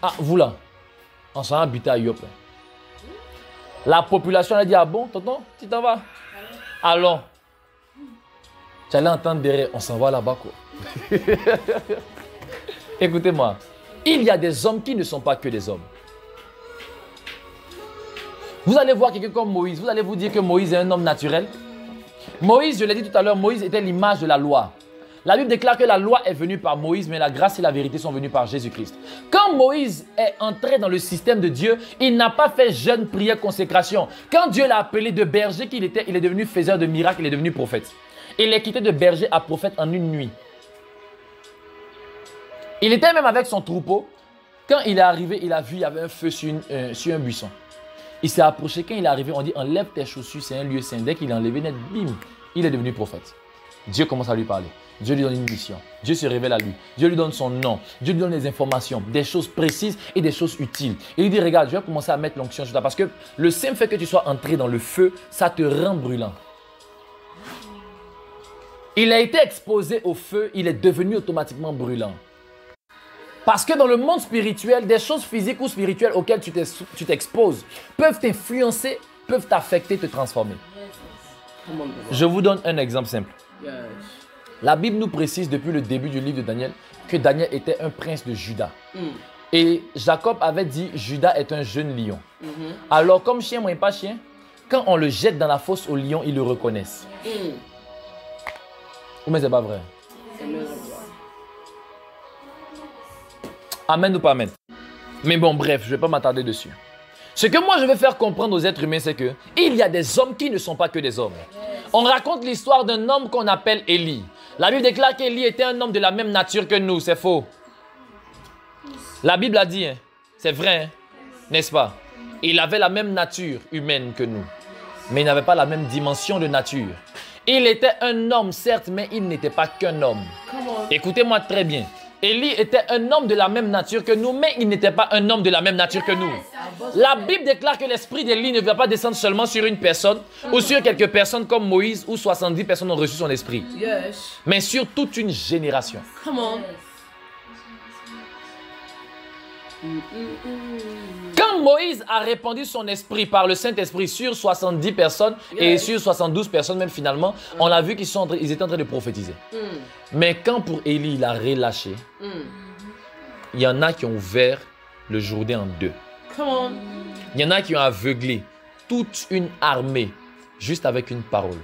ah, vous là, on s'en va habiter à Yop. La population a dit, ah bon, tonton, tu t'en vas? Allons. Tu allais entendre derrière, on s'en va là-bas quoi. Écoutez-moi, il y a des hommes qui ne sont pas que des hommes. Vous allez voir quelqu'un comme Moïse, vous allez vous dire que Moïse est un homme naturel. Moïse, je l'ai dit tout à l'heure, Moïse était l'image de la loi. La Bible déclare que la loi est venue par Moïse, mais la grâce et la vérité sont venues par Jésus-Christ. Quand Moïse est entré dans le système de Dieu, il n'a pas fait jeûne, prière, consécration. Quand Dieu l'a appelé de berger qu'il était, il est devenu faiseur de miracles, il est devenu prophète. Il est quitté de berger à prophète en une nuit. Il était même avec son troupeau. Quand il est arrivé, il a vu, il y avait un feu sur un buisson. Il s'est approché. Quand il est arrivé, on dit enlève tes chaussures, c'est un lieu saint. Dès qu'il est enlevé, net, bim, il est devenu prophète. Dieu commence à lui parler. Dieu lui donne une mission. Dieu se révèle à lui. Dieu lui donne son nom. Dieu lui donne des informations, des choses précises et des choses utiles. Il lui dit, regarde, je vais commencer à mettre l'onction sur toi. Parce que le simple fait que tu sois entré dans le feu, ça te rend brûlant. Il a été exposé au feu, il est devenu automatiquement brûlant. Parce que dans le monde spirituel, des choses physiques ou spirituelles auxquelles tu t'exposes peuvent t'influencer, peuvent t'affecter, te transformer. Je vous donne un exemple simple. La Bible nous précise depuis le début du livre de Daniel que Daniel était un prince de Juda. Et Jacob avait dit Juda est un jeune lion. Alors comme chien, moi et pas chien, quand on le jette dans la fosse aux lions, ils le reconnaissent. Mais c'est pas vrai. Amen ou pas amen? Mais bon, bref, je ne vais pas m'attarder dessus. Ce que moi je veux faire comprendre aux êtres humains, c'est que il y a des hommes qui ne sont pas que des hommes. On raconte l'histoire d'un homme qu'on appelle Élie. La Bible déclare qu'Élie était un homme de la même nature que nous. C'est faux. La Bible a dit, hein, c'est vrai, hein, n'est-ce pas? Il avait la même nature humaine que nous, mais il n'avait pas la même dimension de nature. Il était un homme, certes, mais il n'était pas qu'un homme. Écoutez-moi très bien. Élie était un homme de la même nature que nous, mais il n'était pas un homme de la même nature que nous. La Bible déclare que l'esprit d'Élie ne va pas descendre seulement sur une personne ou sur quelques personnes comme Moïse où 70 personnes ont reçu son esprit, mais sur toute une génération. Quand Moïse a répandu son esprit par le Saint-Esprit sur 70 personnes et sur 72 personnes même finalement, on a vu qu'ils étaient en train de prophétiser. Mais quand pour Élie il a relâché, il y en a qui ont ouvert le Jourdain en deux. Il y en a qui ont aveuglé toute une armée juste avec une parole.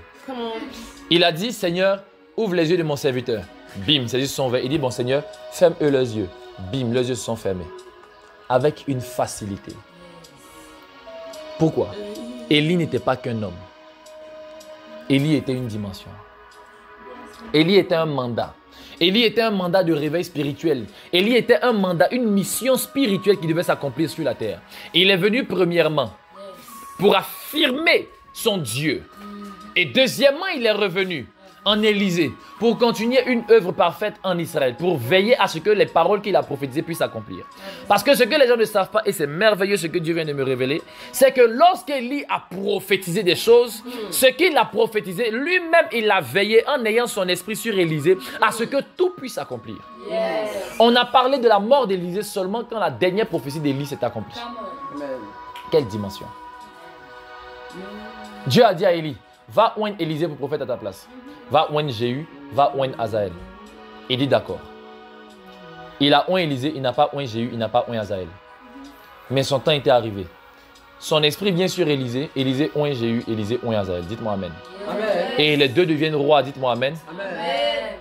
Il a dit, Seigneur, ouvre les yeux de mon serviteur. Bim, ses yeux se sont ouverts. Il dit, bon Seigneur, ferme eux leurs yeux. Bim, leurs yeux se sont fermés. Avec une facilité. Pourquoi? Élie n'était pas qu'un homme. Élie était une dimension. Élie était un mandat. Élie était un mandat de réveil spirituel. Élie était un mandat, une mission spirituelle qui devait s'accomplir sur la terre. Il est venu premièrement pour affirmer son Dieu. Et deuxièmement, il est revenu en Élysée pour continuer une œuvre parfaite en Israël, pour veiller à ce que les paroles qu'il a prophétisées puissent s'accomplir. Parce que ce que les gens ne savent pas, et c'est merveilleux ce que Dieu vient de me révéler, c'est que lorsqu'Élie a prophétisé des choses, ce qu'il a prophétisé, lui-même il a veillé en ayant son esprit sur Élysée à ce que tout puisse s'accomplir. On a parlé de la mort d'Élysée seulement quand la dernière prophétie d'Élie s'est accomplie. Quelle dimension! Dieu a dit à Élie, va oindre Élysée pour prophète à ta place. Va oindre Jéhu, va oindre Azaël. Il dit d'accord. Il a oint Élysée, il n'a pas oint Jéhu, il n'a pas oint Azaël. Mais son temps était arrivé. Son esprit vient sur Élysée, Élysée oint Jéhu, Élysée oint Azaël. Dites-moi amen. Amen. Et les deux deviennent rois, dites-moi amen. Amen.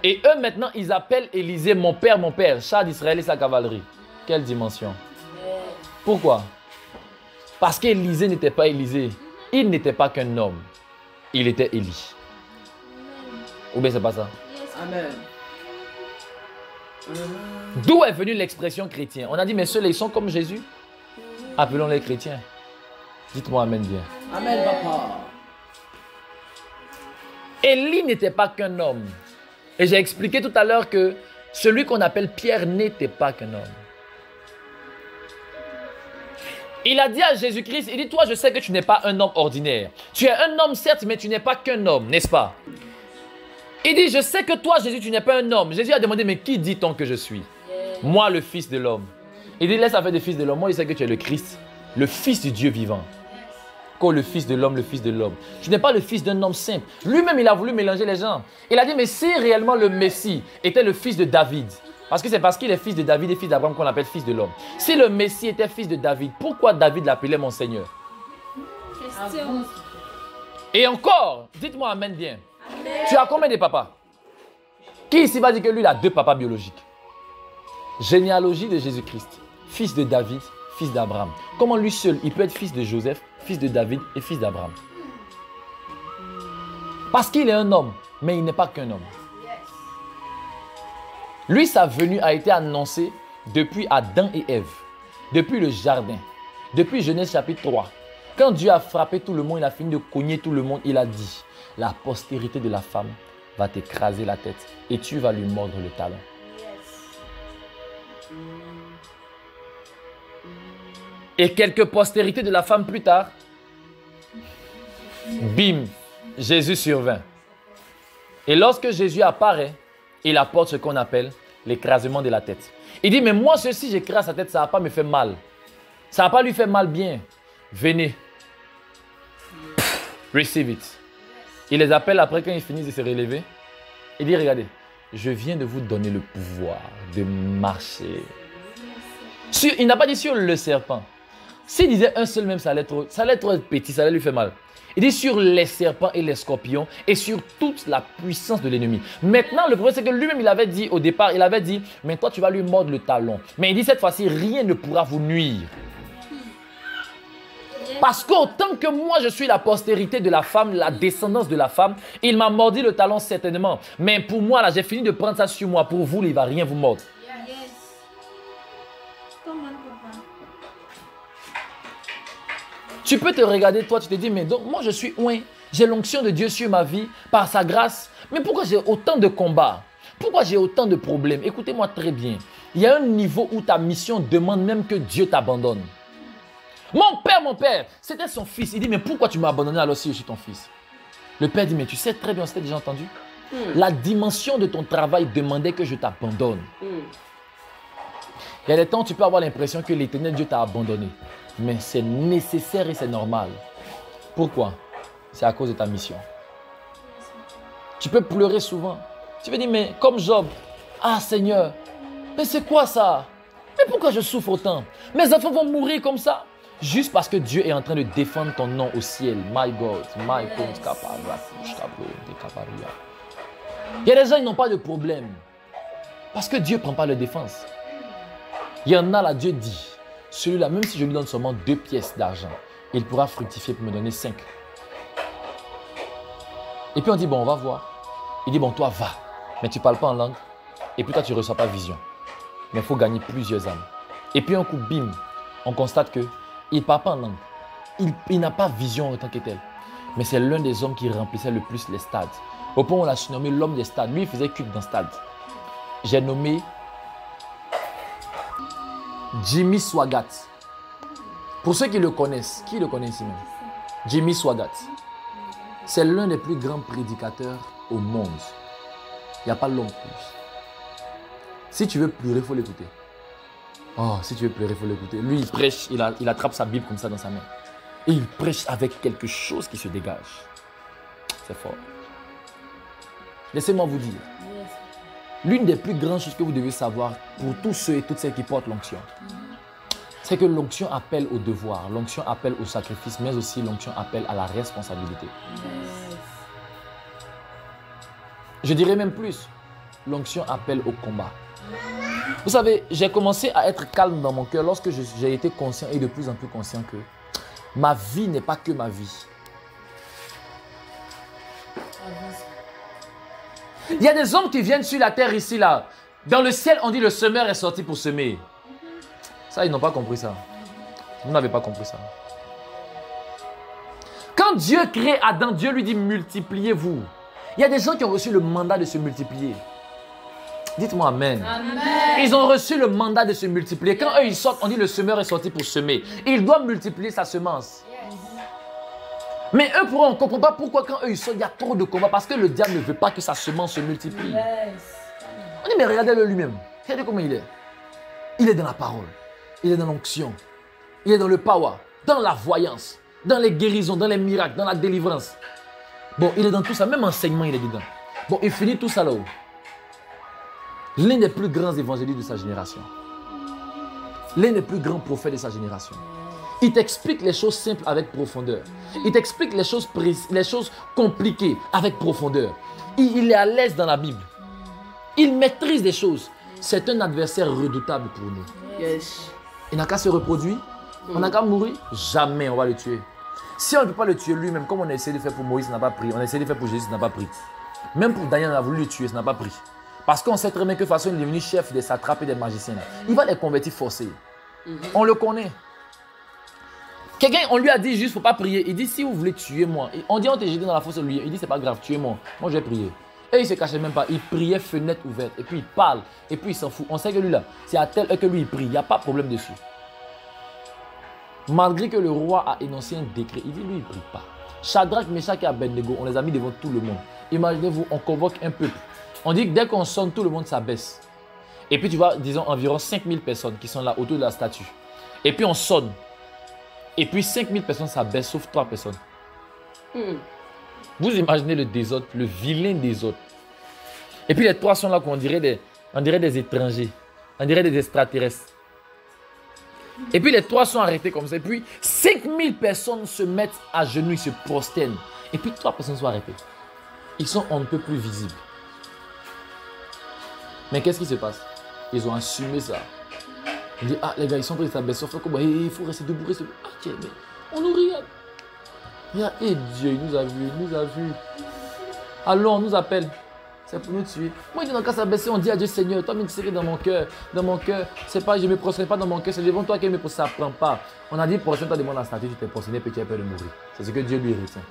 Et eux maintenant, ils appellent Élysée mon père, char d'Israël et sa cavalerie. Quelle dimension. Pourquoi? Parce qu'Élysée n'était pas Élysée. Il n'était pas qu'un homme. Il était Élie. Ou bien c'est pas ça? Amen. D'où est venue l'expression chrétien? On a dit, mais ceux-là, ils sont comme Jésus. Appelons-les chrétiens. Dites-moi amen bien. Amen, papa. Élie n'était pas qu'un homme. Et j'ai expliqué tout à l'heure que celui qu'on appelle Pierre n'était pas qu'un homme. Il a dit à Jésus-Christ, il dit, toi, je sais que tu n'es pas un homme ordinaire. Tu es un homme, certes, mais tu n'es pas qu'un homme, n'est-ce pas? Il dit, je sais que toi, Jésus, tu n'es pas un homme. Jésus a demandé, mais qui dit-on que je suis? Moi, le Fils de l'homme. Il dit, laisse affaire des fils de l'homme. Moi, je sais que tu es le Christ, le Fils du Dieu vivant. Quoi, le Fils de l'homme, le Fils de l'homme? Tu n'es pas le fils d'un homme simple. Lui-même, il a voulu mélanger les gens. Il a dit, mais si réellement le Messie était le fils de David, parce que c'est parce qu'il est fils de David et fils d'Abraham qu'on l'appelle fils de l'homme. Si le Messie était fils de David, pourquoi David l'appelait mon Seigneur? Et encore, dites-moi amen bien. Tu as combien de papas? Qui ici va dire que lui, il a 2 papas biologiques? Généalogie de Jésus-Christ, fils de David, fils d'Abraham. Comment lui seul, il peut être fils de Joseph, fils de David et fils d'Abraham? Parce qu'il est un homme, mais il n'est pas qu'un homme. Lui, sa venue a été annoncée depuis Adam et Ève, depuis le jardin, depuis Genèse chapitre 3. Quand Dieu a frappé tout le monde, il a fini de cogner tout le monde, il a dit, la postérité de la femme va t'écraser la tête et tu vas lui mordre le talon. Et quelques postérités de la femme plus tard, bim, Jésus survint. Et lorsque Jésus apparaît, il apporte ce qu'on appelle l'écrasement de la tête. Il dit, mais moi, ceci, j'écrase sa tête, ça ne va pas me faire mal. Ça ne va pas lui faire mal bien. Venez. Receive it. Il les appelle après quand ils finissent de se relever. Il dit, regardez, je viens de vous donner le pouvoir de marcher. Il n'a pas dit sur le serpent. S'il disait un seul même, ça allait trop petit, ça allait lui faire mal. Il dit sur les serpents et les scorpions et sur toute la puissance de l'ennemi. Maintenant, le problème, c'est que lui-même, il avait dit au départ, il avait dit, mais toi, tu vas lui mordre le talon. Mais il dit cette fois-ci, rien ne pourra vous nuire. Parce qu'autant que moi, je suis la postérité de la femme, la descendance de la femme, il m'a mordu le talon certainement. Mais pour moi, là, j'ai fini de prendre ça sur moi. Pour vous, il ne va rien vous mordre. Tu peux te regarder, toi, tu te dis, mais donc, moi, je suis oint. J'ai l'onction de Dieu sur ma vie, par sa grâce. Mais pourquoi j'ai autant de combats? Pourquoi j'ai autant de problèmes? Écoutez-moi très bien. Il y a un niveau où ta mission demande même que Dieu t'abandonne. Mon père, c'était son fils. Il dit, mais pourquoi tu m'as abandonné alors si je suis ton fils? Le père dit, mais tu sais très bien, c'était déjà entendu. La dimension de ton travail demandait que je t'abandonne. Il y a des temps où tu peux avoir l'impression que l'Éternel Dieu t'a abandonné. Mais c'est nécessaire et c'est normal. Pourquoi? C'est à cause de ta mission. Tu peux pleurer souvent. Tu peux dire, mais comme Job, ah Seigneur, mais c'est quoi ça? Mais pourquoi je souffre autant? Mes enfants vont mourir comme ça? Juste parce que Dieu est en train de défendre ton nom au ciel. My God, my God, il y a des gens qui n'ont pas de problème. Parce que Dieu ne prend pas leur défense. Il y en a là, Dieu dit, celui-là, même si je lui donne seulement 2 pièces d'argent, il pourra fructifier pour me donner 5. Et puis on dit, bon, on va voir. Il dit, bon, toi, va. Mais tu ne parles pas en langue. Et puis toi, tu ne reçois pas vision. Mais il faut gagner plusieurs âmes. Et puis un coup, bim, on constate qu'il ne parle pas en langue. Il n'a pas vision en tant que tel. Mais c'est l'un des hommes qui remplissait le plus les stades. Au point où on l'a surnommé l'homme des stades. Lui, il faisait culte dans le stade. J'ai nommé Jimmy Swaggart. Pour ceux qui le connaissent, qui le connaît ici même? Jimmy Swaggart. C'est l'un des plus grands prédicateurs au monde. Il n'y a pas l'homme plus. Si tu veux pleurer, il faut l'écouter. Oh, si tu veux pleurer, il faut l'écouter. Lui, il prêche, il attrape sa Bible comme ça dans sa main. Et il prêche avec quelque chose qui se dégage. C'est fort. Laissez-moi vous dire. L'une des plus grandes choses que vous devez savoir pour tous ceux et toutes celles qui portent l'onction, c'est que l'onction appelle au devoir, l'onction appelle au sacrifice, mais aussi l'onction appelle à la responsabilité. Je dirais même plus, l'onction appelle au combat. Vous savez, j'ai commencé à être calme dans mon cœur lorsque j'ai été conscient et de plus en plus conscient que ma vie n'est pas que ma vie. Il y a des hommes qui viennent sur la terre ici, là. Dans le ciel, on dit le semeur est sorti pour semer. Ça, ils n'ont pas compris ça. Vous n'avez pas compris ça. Quand Dieu crée Adam, Dieu lui dit multipliez-vous. Il y a des gens qui ont reçu le mandat de se multiplier. Dites-moi amen. Amen. Ils ont reçu le mandat de se multiplier. Quand eux ils sortent, on dit le semeur est sorti pour semer. Il doit multiplier sa semence. Mais eux, on ne comprend pas pourquoi quand eux ils sortent, il y a trop de combats. Parce que le diable ne veut pas que sa semence se multiplie. On dit mais regardez-le lui-même. Regardez comment il est. Il est dans la parole. Il est dans l'onction. Il est dans le power. Dans la voyance. Dans les guérisons, dans les miracles, dans la délivrance. Bon, il est dans tout ça. Même enseignement, il est dedans. Bon, il finit tout ça là-haut. L'un des plus grands évangélistes de sa génération. L'un des plus grands prophètes de sa génération. Il t'explique les choses simples avec profondeur. Il t'explique les choses compliquées avec profondeur. Il est à l'aise dans la Bible. Il maîtrise les choses. C'est un adversaire redoutable pour nous. Yes. Il n'a qu'à se reproduire. On n'a qu'à mourir. Jamais on va le tuer. Si on ne peut pas le tuer lui-même, comme on a essayé de faire pour Moïse, ça n'a pas pris. On a essayé de faire pour Jésus, ça n'a pas pris. Même pour Daniel, on a voulu le tuer, ça n'a pas pris. Parce qu'on sait très bien que de toute façon, il est devenu chef des satrapes et des magiciens. Il va les convertir forcés. On le connaît. Quelqu'un, on lui a dit juste, il ne faut pas prier. Il dit, si vous voulez tuer moi. On dit, on t'a jeté dans la fosse. Il dit, c'est pas grave, tuez-moi. Moi, je vais prier. Et il ne se cachait même pas. Il priait fenêtre ouverte. Et puis, il parle. Et puis, il s'en fout. On sait que lui, là, c'est à tel heure que lui, il prie. Il n'y a pas de problème dessus. Malgré que le roi a énoncé un décret, il dit, lui, il ne prie pas. Shadrach, Meshach et Abednego, on les a mis devant tout le monde. Imaginez-vous, on convoque un peuple. On dit que dès qu'on sonne, tout le monde s'abaisse. Et puis, tu vois, disons, environ 5000 personnes qui sont là autour de la statue. Et puis, on sonne. Et puis 5000 personnes s'abaissent, sauf 3 personnes. Vous imaginez le désordre, le vilain désordre. Et puis les 3 sont là qu'on dirait des étrangers. On dirait des extraterrestres. Et puis les 3 sont arrêtés comme ça. Et puis 5000 personnes se mettent à genoux, ils se prosternent. Et puis 3 personnes sont arrêtées. Ils sont on ne peut plus visibles. Mais qu'est-ce qui se passe? Ils ont assumé ça. Il dit, ah les gars, ils sont en train de s'abaisser. Il faut rester debout, rester debout. Ok, mais on nous regarde. Et Dieu, il nous a vus, il nous a vus. Alors on nous appelle. C'est pour nous tuer. Moi, il dit, dans le cas s'abaisser, on dit à Dieu, Seigneur, toi, me serrer dans mon cœur. Dans mon cœur, c'est pas, je ne me prosterne pas dans mon cœur, c'est devant toi qu'il me prosterne, ça ne prend pas. On a dit, prosterne-toi devant la statue, tu t'es prosterné, puis tu as peur de mourir. C'est ce que Dieu lui retient.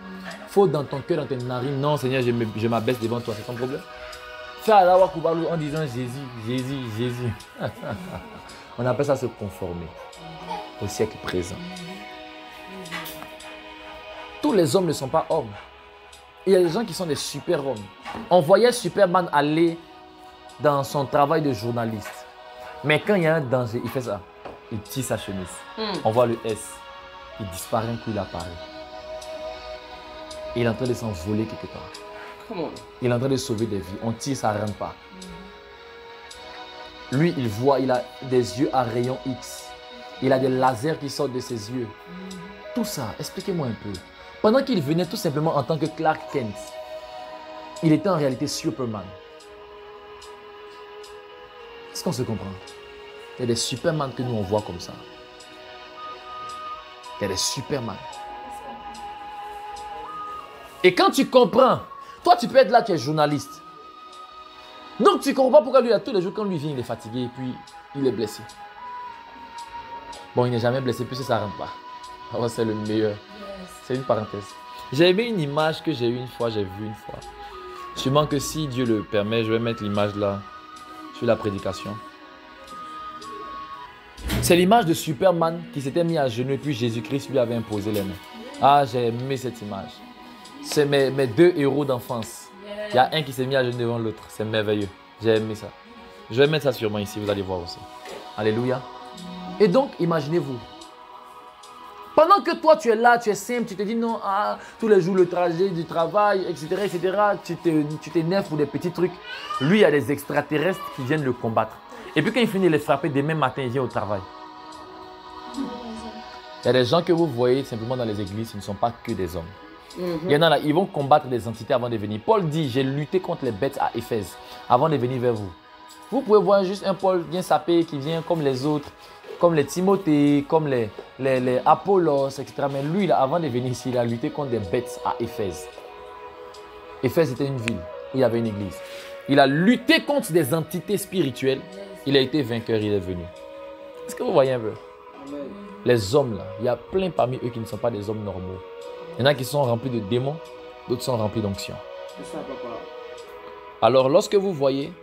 Faut dans ton cœur, dans tes narines, non, Seigneur, je m'abaisse devant toi, c'est ton problème. Fais Allah Koubalou en disant Jésus, Jésus, Jésus. On appelle ça se conformer au siècle présent. Tous les hommes ne sont pas hommes. Il y a des gens qui sont des super-hommes. On voyait Superman aller dans son travail de journaliste. Mais quand il y a un danger, il fait ça. Il tire sa chemise. On voit le S. Il disparaît un coup, il apparaît. Il est en train de s'envoler quelque part. Il est en train de sauver des vies. On tire, ça ne rentre pas. Lui, il voit, il a des yeux à rayon X. Il a des lasers qui sortent de ses yeux. Tout ça, expliquez-moi un peu. Pendant qu'il venait tout simplement en tant que Clark Kent, il était en réalité Superman. Est-ce qu'on se comprend? Il y a des Superman que nous on voit comme ça. Il y a des Superman. Et quand tu comprends, toi tu peux être là, tu es journaliste. Donc tu ne comprends pas pourquoi lui, à tous les jours, quand lui vient, il est fatigué et puis il est blessé. Bon, il n'est jamais blessé puisque ça ne rentre pas. Alors c'est le meilleur. C'est une parenthèse. J'ai aimé une image que j'ai vue une fois. Sûrement que si Dieu le permet, je vais mettre l'image là sur la prédication. C'est l'image de Superman qui s'était mis à genoux et puis Jésus-Christ lui avait imposé les mains. Ah, j'ai aimé cette image. C'est mes 2 héros d'enfance. Il y a un qui s'est mis à genoux devant l'autre. C'est merveilleux. J'ai aimé ça. Je vais mettre ça sûrement ici, vous allez voir aussi. Alléluia. Et donc, imaginez-vous. Pendant que toi, tu es là, tu es simple, tu te dis non, tous les jours le trajet du travail, etc., tu t'énerves pour des petits trucs. Lui, il y a des extraterrestres qui viennent le combattre. Et puis quand il finit de les frapper, demain matin, il vient au travail. Il y a des gens que vous voyez simplement dans les églises, ce ne sont pas que des hommes. Il y en a là, ils vont combattre des entités avant de venir. Paul dit, j'ai lutté contre les bêtes à Éphèse avant de venir vers vous. Vous pouvez voir juste un Paul bien sapé qui vient comme les autres, comme les Timothée, comme les Apollos, etc. Mais lui, là, avant de venir ici, il a lutté contre des bêtes à Éphèse. Éphèse était une ville où il y avait une église. Il a lutté contre des entités spirituelles. Il a été vainqueur, il est venu. Est-ce que vous voyez un peu? Les hommes, là, il y a plein parmi eux qui ne sont pas des hommes normaux. Il y en a qui sont remplis de démons, d'autres sont remplis d'onction. C'est ça, papa. Alors, lorsque vous voyez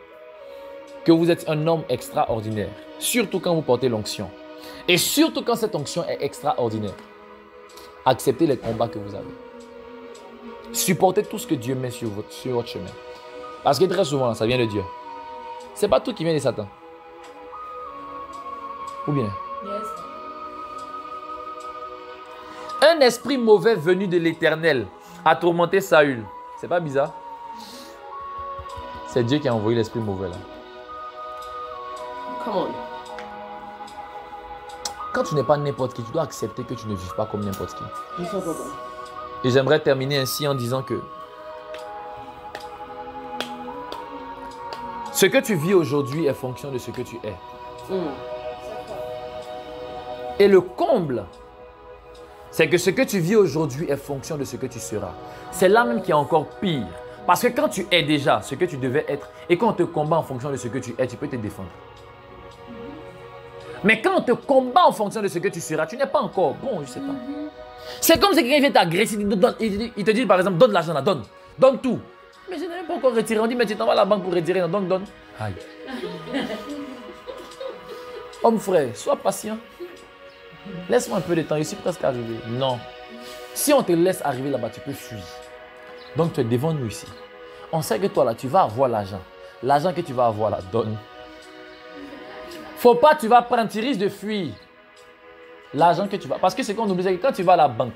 que vous êtes un homme extraordinaire, surtout quand vous portez l'onction, et surtout quand cette onction est extraordinaire, acceptez les combats que vous avez. Supportez tout ce que Dieu met sur votre chemin. Parce que très souvent, ça vient de Dieu. Ce n'est pas tout qui vient de Satan. Ou bien? Yes. Un esprit mauvais venu de l'Éternel a tourmenté Saül. C'est pas bizarre? C'est Dieu qui a envoyé l'esprit mauvais là. Come on. Quand tu n'es pas n'importe qui, tu dois accepter que tu ne vives pas comme n'importe qui. C'est ça, papa. Et j'aimerais terminer ainsi en disant que ce que tu vis aujourd'hui est fonction de ce que tu es. Et le comble, c'est que ce que tu vis aujourd'hui est fonction de ce que tu seras. C'est là même qui est encore pire. Parce que quand tu es déjà ce que tu devais être et qu'on te combat en fonction de ce que tu es, tu peux te défendre. Mais quand on te combat en fonction de ce que tu seras, tu n'es pas encore bon, je ne sais pas. C'est comme si quelqu'un vient t'agresser, il te dit par exemple, donne l'argent là, donne tout. Mais je n'ai même pas encore retiré. On dit, mais tu t'en vas à la banque pour retirer, non, donc donne. Aïe. Homme frère, sois patient. Laisse-moi un peu de temps, je suis presque arrivé. Non. Si on te laisse arriver là-bas, tu peux fuir. Donc tu es devant nous ici. On sait que toi là, tu vas avoir l'argent. L'argent que tu vas avoir là, donne. Faut pas, tu vas prendre, tu risques de fuir. L'argent que tu vas... Parce que c'est qu'on oublie, c'est que quand tu vas à la banque,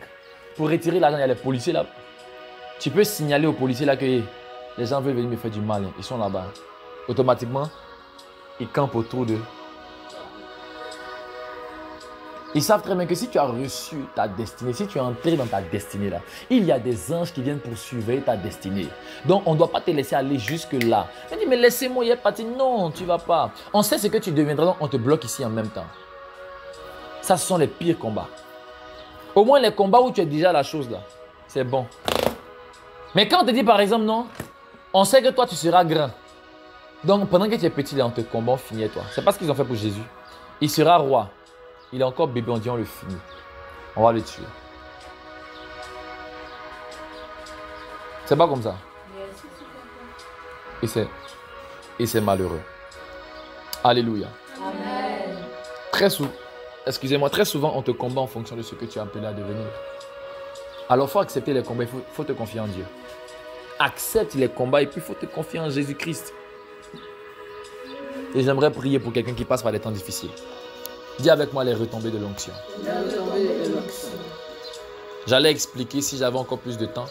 pour retirer l'argent, il y a les policiers là. Tu peux signaler aux policiers là que les gens veulent venir me faire du mal. Ils sont là-bas. Automatiquement, ils campent autour d'eux. Ils savent très bien que si tu as reçu ta destinée, si tu es entré dans ta destinée là, il y a des anges qui viennent poursuivre ta destinée. Donc on ne doit pas te laisser aller jusque là. On dit mais laissez-moi y être parti. Non, tu ne vas pas. On sait ce que tu deviendras, donc on te bloque ici en même temps. Ça, ce sont les pires combats. Au moins les combats où tu es déjà la chose là, c'est bon. Mais quand on te dit par exemple non, on sait que toi tu seras grand. Donc pendant que tu es petit là, on te combat, on finit toi. C'est pas ce qu'ils ont fait pour Jésus. Il sera roi. Il est encore bébé, on dit on le finit. On va le tuer. C'est pas comme ça. Et c'est malheureux. Alléluia. Amen. Très souvent, on te combat en fonction de ce que tu es appelé à devenir. Alors, il faut accepter les combats, il faut te confier en Dieu. Accepte les combats et puis il faut te confier en Jésus-Christ. Et j'aimerais prier pour quelqu'un qui passe par des temps difficiles. Dis avec moi les retombées de l'onction. J'allais expliquer, si j'avais encore plus de temps,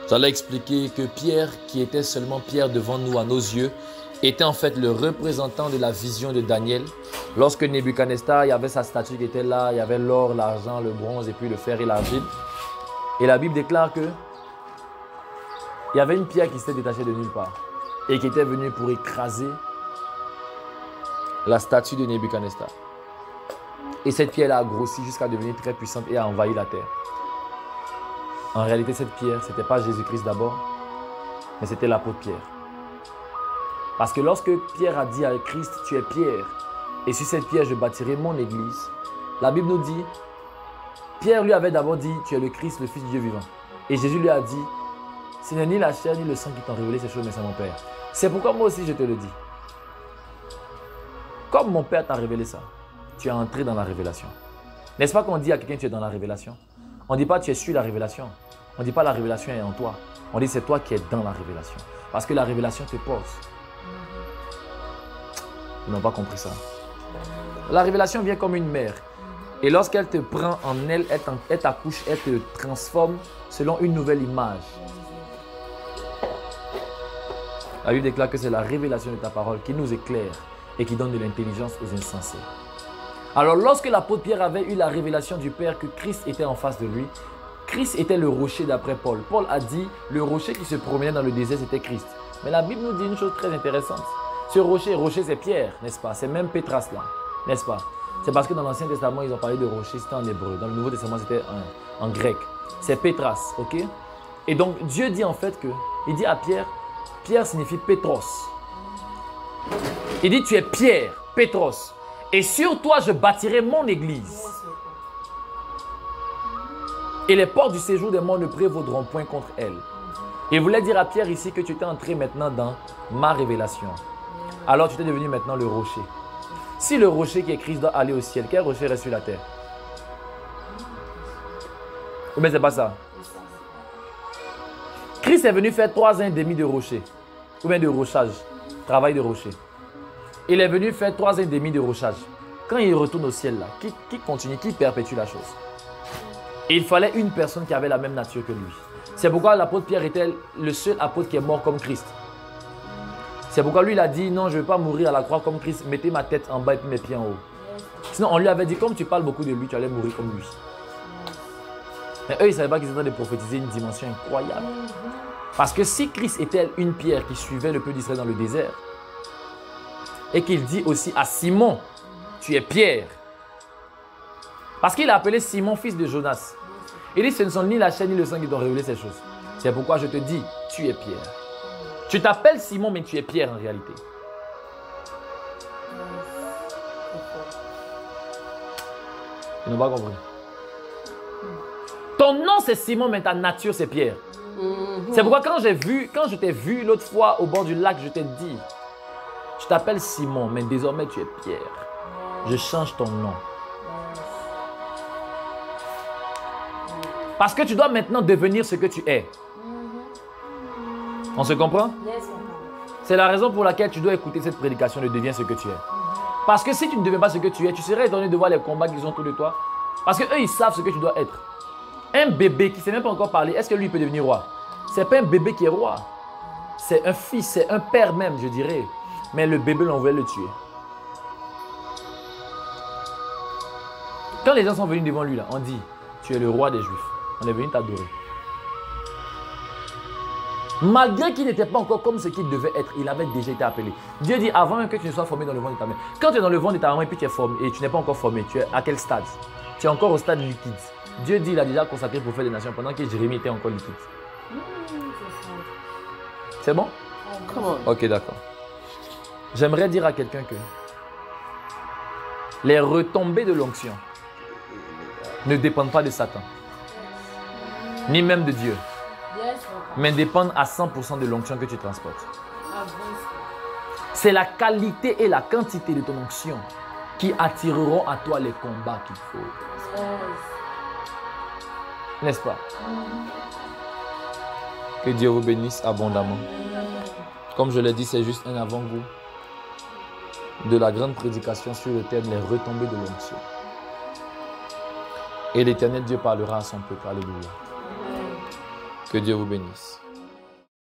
j'allais expliquer que Pierre, qui était seulement Pierre devant nous, à nos yeux, était en fait le représentant de la vision de Daniel. Lorsque Nebuchadnezzar, il y avait sa statue qui était là, il y avait l'or, l'argent, le bronze et puis le fer et l'argile. Et la Bible déclare que il y avait une pierre qui s'était détachée de nulle part et qui était venue pour écraser la statue de Nebuchadnezzar. Et cette pierre a grossi jusqu'à devenir très puissante et a envahi la terre. En réalité, cette pierre, ce n'était pas Jésus-Christ d'abord, mais c'était l'apôtre Pierre. Parce que lorsque Pierre a dit à Christ, tu es Pierre, et sur cette pierre, je bâtirai mon église, la Bible nous dit, Pierre lui avait d'abord dit, tu es le Christ, le Fils du Dieu vivant. Et Jésus lui a dit, ce n'est ni la chair ni le sang qui t'ont révélé ces choses, mais c'est mon Père. C'est pourquoi moi aussi je te le dis. Comme mon Père t'a révélé ça, tu es entré dans la révélation. N'est-ce pas qu'on dit à quelqu'un tu es dans la révélation? On ne dit pas tu es sur la révélation. On ne dit pas la révélation est en toi. On dit c'est toi qui es dans la révélation. Parce que la révélation te porte. Ils n'ont pas compris ça. La révélation vient comme une mère. Et lorsqu'elle te prend en elle, elle t'accouche, elle te transforme selon une nouvelle image. La Bible déclare que c'est la révélation de ta parole qui nous éclaire et qui donne de l'intelligence aux insensés. Alors lorsque l'apôtre Pierre avait eu la révélation du Père que Christ était en face de lui, Christ était le rocher d'après Paul. Paul a dit le rocher qui se promenait dans le désert c'était Christ. Mais la Bible nous dit une chose très intéressante. Ce rocher c'est Pierre, n'est-ce pas? C'est même Pétras là, n'est-ce pas? C'est parce que dans l'Ancien Testament, ils ont parlé de rocher, c'était en hébreu. Dans le Nouveau Testament, c'était en grec. C'est Pétras, ok? Et donc Dieu dit en fait que, il dit à Pierre, Pierre signifie Pétros. Il dit tu es Pierre, Pétros. Et sur toi, je bâtirai mon église. Et les portes du séjour des morts ne prévaudront point contre elle. Il voulait dire à Pierre ici que tu étais entré maintenant dans ma révélation. Alors tu es devenu maintenant le rocher. Si le rocher qui est Christ doit aller au ciel, quel rocher reste sur la terre? Ou bien c'est pas ça? Christ est venu faire 3 ans et demi de rocher. Ou bien de rochage. Travail de rocher. Il est venu faire 3 ans et demi de rochage. Quand il retourne au ciel, là, qui continue, qui perpétue la chose? Et il fallait une personne qui avait la même nature que lui. C'est pourquoi l'apôtre Pierre était le seul apôtre qui est mort comme Christ. C'est pourquoi lui, il a dit, non, je ne veux pas mourir à la croix comme Christ. Mettez ma tête en bas et puis mes pieds en haut. Sinon, on lui avait dit, comme tu parles beaucoup de lui, tu allais mourir comme lui. Mais eux, ils ne savaient pas qu'ils étaient en train de prophétiser une dimension incroyable. Parce que si Christ était une pierre qui suivait le peuple d'Israël dans le désert, et qu'il dit aussi à Simon, tu es Pierre. Parce qu'il a appelé Simon fils de Jonas. Il dit, ce ne sont ni la chair ni le sang qui t'ont révélé ces choses. C'est pourquoi je te dis, tu es Pierre. Tu t'appelles Simon, mais tu es Pierre en réalité. Ils n'ont pas compris. Ton nom c'est Simon, mais ta nature c'est Pierre. C'est pourquoi quand je t'ai vu l'autre fois au bord du lac, je t'ai dit, tu t'appelles Simon, mais désormais tu es Pierre. Je change ton nom. Parce que tu dois maintenant devenir ce que tu es. On se comprend? C'est la raison pour laquelle tu dois écouter cette prédication de deviens ce que tu es. Parce que si tu ne deviens pas ce que tu es, tu serais étonné de voir les combats qu'ils ont autour de toi. Parce qu'eux, ils savent ce que tu dois être. Un bébé qui ne sait même pas encore parler, est-ce que lui peut devenir roi? Ce n'est pas un bébé qui est roi. C'est un fils, c'est un père même, je dirais. Mais le bébé, on voulait le tuer. Quand les gens sont venus devant lui, là, on dit, tu es le roi des Juifs. On est venu t'adorer. Malgré qu'il n'était pas encore comme ce qu'il devait être, il avait déjà été appelé. Dieu dit, avant même que tu ne sois formé dans le ventre de ta mère. Quand tu es dans le ventre de ta maman et puis tu es formé et tu n'es pas encore formé, tu es à quel stade? Tu es encore au stade liquide. Dieu dit, il a déjà consacré pour faire des nations pendant que Jérémie était encore liquide. C'est bon? Ok, d'accord. J'aimerais dire à quelqu'un que les retombées de l'onction ne dépendent pas de Satan, ni même de Dieu, mais dépendent à 100% de l'onction que tu transportes. C'est la qualité et la quantité de ton onction qui attireront à toi les combats qu'il faut. N'est-ce pas? Que Dieu vous bénisse abondamment. Comme je l'ai dit, c'est juste un avant-goût de la grande prédication sur le thème les retombées de l'onction. Et l'Éternel Dieu parlera à son peuple. Alléluia. Que Dieu vous bénisse.